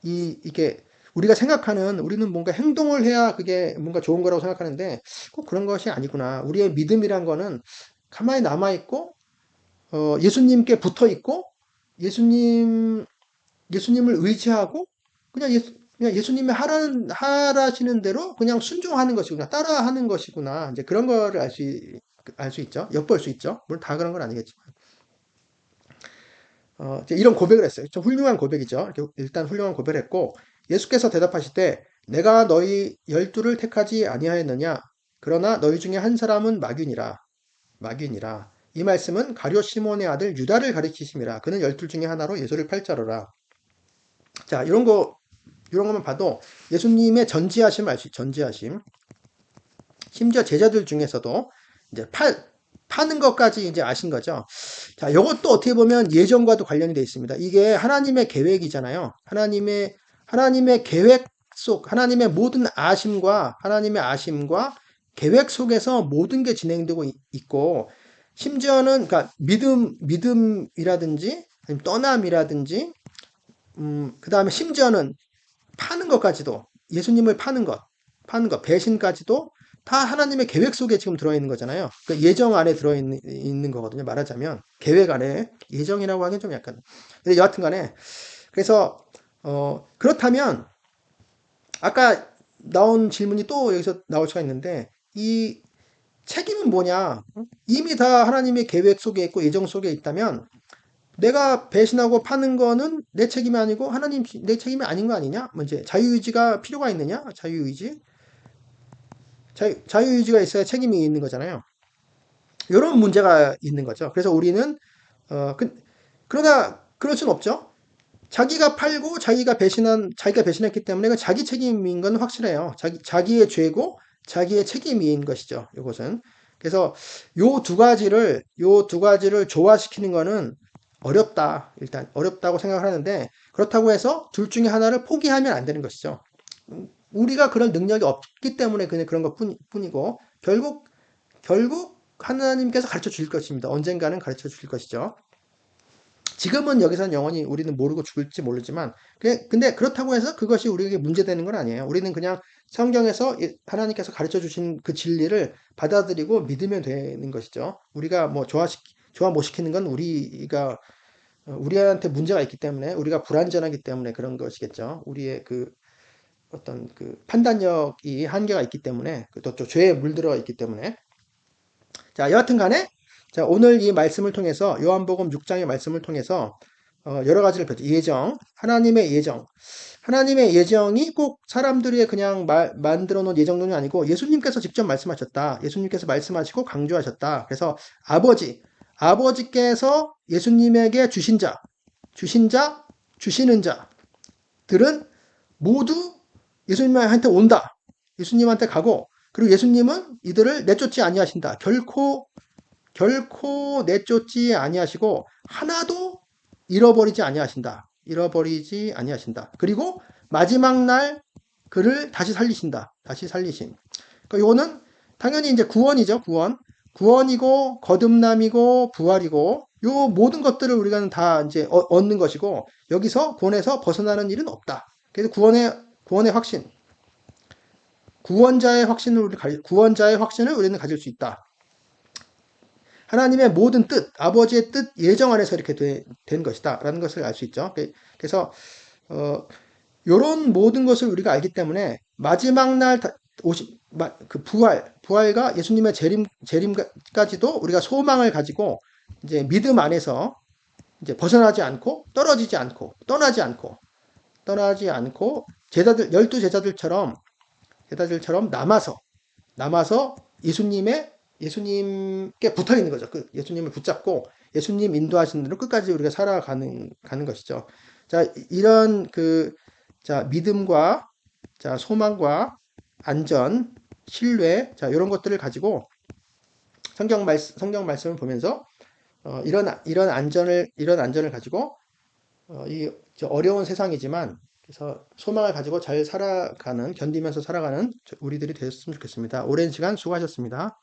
이게 우리는 뭔가 행동을 해야 그게 뭔가 좋은 거라고 생각하는데 꼭 그런 것이 아니구나. 우리의 믿음이란 거는 가만히 남아 있고 예수님께 붙어 있고 예수님을 의지하고 그냥 예수님이 하라시는 대로 그냥 순종하는 것이구나. 따라하는 것이구나. 이제 그런 거를 알 수 있죠. 엿볼 수 있죠. 물론 다 그런 건 아니겠지만. 이런 고백을 했어요. 좀 훌륭한 고백이죠. 일단 훌륭한 고백을 했고, 예수께서 대답하실 때, 내가 너희 12를 택하지 아니하였느냐? 그러나 너희 중에 한 사람은 마귀니라. 이 말씀은 가룟 시몬의 아들 유다를 가리키심이라. 그는 12 중에 하나로 예수를 팔자로라. 자, 이런 것만 봐도 예수님의 전지하심 알 수 있죠. 전지하심. 심지어 제자들 중에서도 이제 파는 것까지 이제 아신 거죠. 자, 이것도 어떻게 보면 예정과도 관련이 되어 있습니다. 이게 하나님의 계획이잖아요. 하나님의 계획 하나님의 모든 하나님의 아심과 계획 속에서 모든 게 진행되고 있고, 심지어는, 그러니까 믿음이라든지, 아니면 떠남이라든지, 그 다음에 심지어는 파는 것까지도, 예수님을 파는 것, 배신까지도 다 하나님의 계획 속에 지금 들어있는 거잖아요. 그러니까 예정 안에 들어있는 거거든요. 말하자면. 계획 안에. 예정이라고 하기엔 좀 약간. 근데 여하튼 간에. 그래서, 그렇다면, 아까 나온 질문이 또 여기서 나올 수가 있는데, 이 책임은 뭐냐? 이미 다 하나님의 계획 속에 있고 예정 속에 있다면, 내가 배신하고 파는 거는 내 책임이 아니고 내 책임이 아닌 거 아니냐? 뭐 이제 자유의지가 필요가 있느냐? 자유의지가 있어야 책임이 있는 거잖아요. 이런 문제가 있는 거죠. 그래서 우리는 그러나 그럴 수는 없죠. 자기가 팔고 자기가 배신했기 때문에 그 자기 책임인 건 확실해요. 자기의 죄고 자기의 책임인 것이죠. 이것은. 그래서 요 두 가지를 조화시키는 거는 어렵다. 일단 어렵다고 생각을 하는데 그렇다고 해서 둘 중에 하나를 포기하면 안 되는 것이죠. 우리가 그런 능력이 없기 때문에 그냥 그런 것 뿐이고 결국 하나님께서 가르쳐 주실 것입니다. 언젠가는 가르쳐 주실 것이죠. 지금은 여기서는 영원히 우리는 모르고 죽을지 모르지만, 근데 그렇다고 해서 그것이 우리에게 문제되는 건 아니에요. 우리는 그냥 성경에서 하나님께서 가르쳐 주신 그 진리를 받아들이고 믿으면 되는 것이죠. 우리가 뭐 좋아 못 시키는 건 우리한테 문제가 있기 때문에, 우리가 불완전하기 때문에 그런 것이겠죠. 우리의 그 어떤 그 판단력이 한계가 있기 때문에, 또 죄에 물들어 있기 때문에. 자, 여하튼 간에, 자, 오늘 이 말씀을 통해서, 요한복음 6장의 말씀을 통해서, 여러 가지를 배웠죠. 하나님의 예정. 하나님의 예정이 꼭 사람들이 그냥 만들어 놓은 예정론이 아니고 예수님께서 직접 말씀하셨다. 예수님께서 말씀하시고 강조하셨다. 그래서 아버지께서 예수님에게 주신 자, 주시는 자들은 모두 예수님한테 온다. 예수님한테 가고, 그리고 예수님은 이들을 내쫓지 아니하신다. 결코 내쫓지 아니하시고 하나도 잃어버리지 아니하신다. 그리고 마지막 날 그를 다시 살리신다. 다시 살리심. 그러니까 요거는 당연히 이제 구원이죠. 구원이고 거듭남이고 부활이고 요 모든 것들을 우리가 다 이제 얻는 것이고, 여기서 구원에서 벗어나는 일은 없다. 그래서 구원의 확신, 구원자의 확신을 우리는 가질 수 있다. 하나님의 모든 뜻, 아버지의 뜻, 예정 안에서 이렇게 된 것이다. 라는 것을 알 수 있죠. 그래서, 요런 모든 것을 우리가 알기 때문에, 마지막 날, 부활과 예수님의 재림까지도 우리가 소망을 가지고, 이제 믿음 안에서, 이제 벗어나지 않고, 떠나지 않고, 열두 제자들처럼 남아서 예수님께 붙어 있는 거죠. 예수님을 붙잡고 예수님 인도하시는 대로 끝까지 우리가 가는 것이죠. 자, 이런 믿음과, 소망과 안전, 신뢰, 이런 것들을 가지고 성경 말씀을 보면서, 이런 안전을 가지고, 이 어려운 세상이지만, 그래서 소망을 가지고 견디면서 살아가는 우리들이 되었으면 좋겠습니다. 오랜 시간 수고하셨습니다.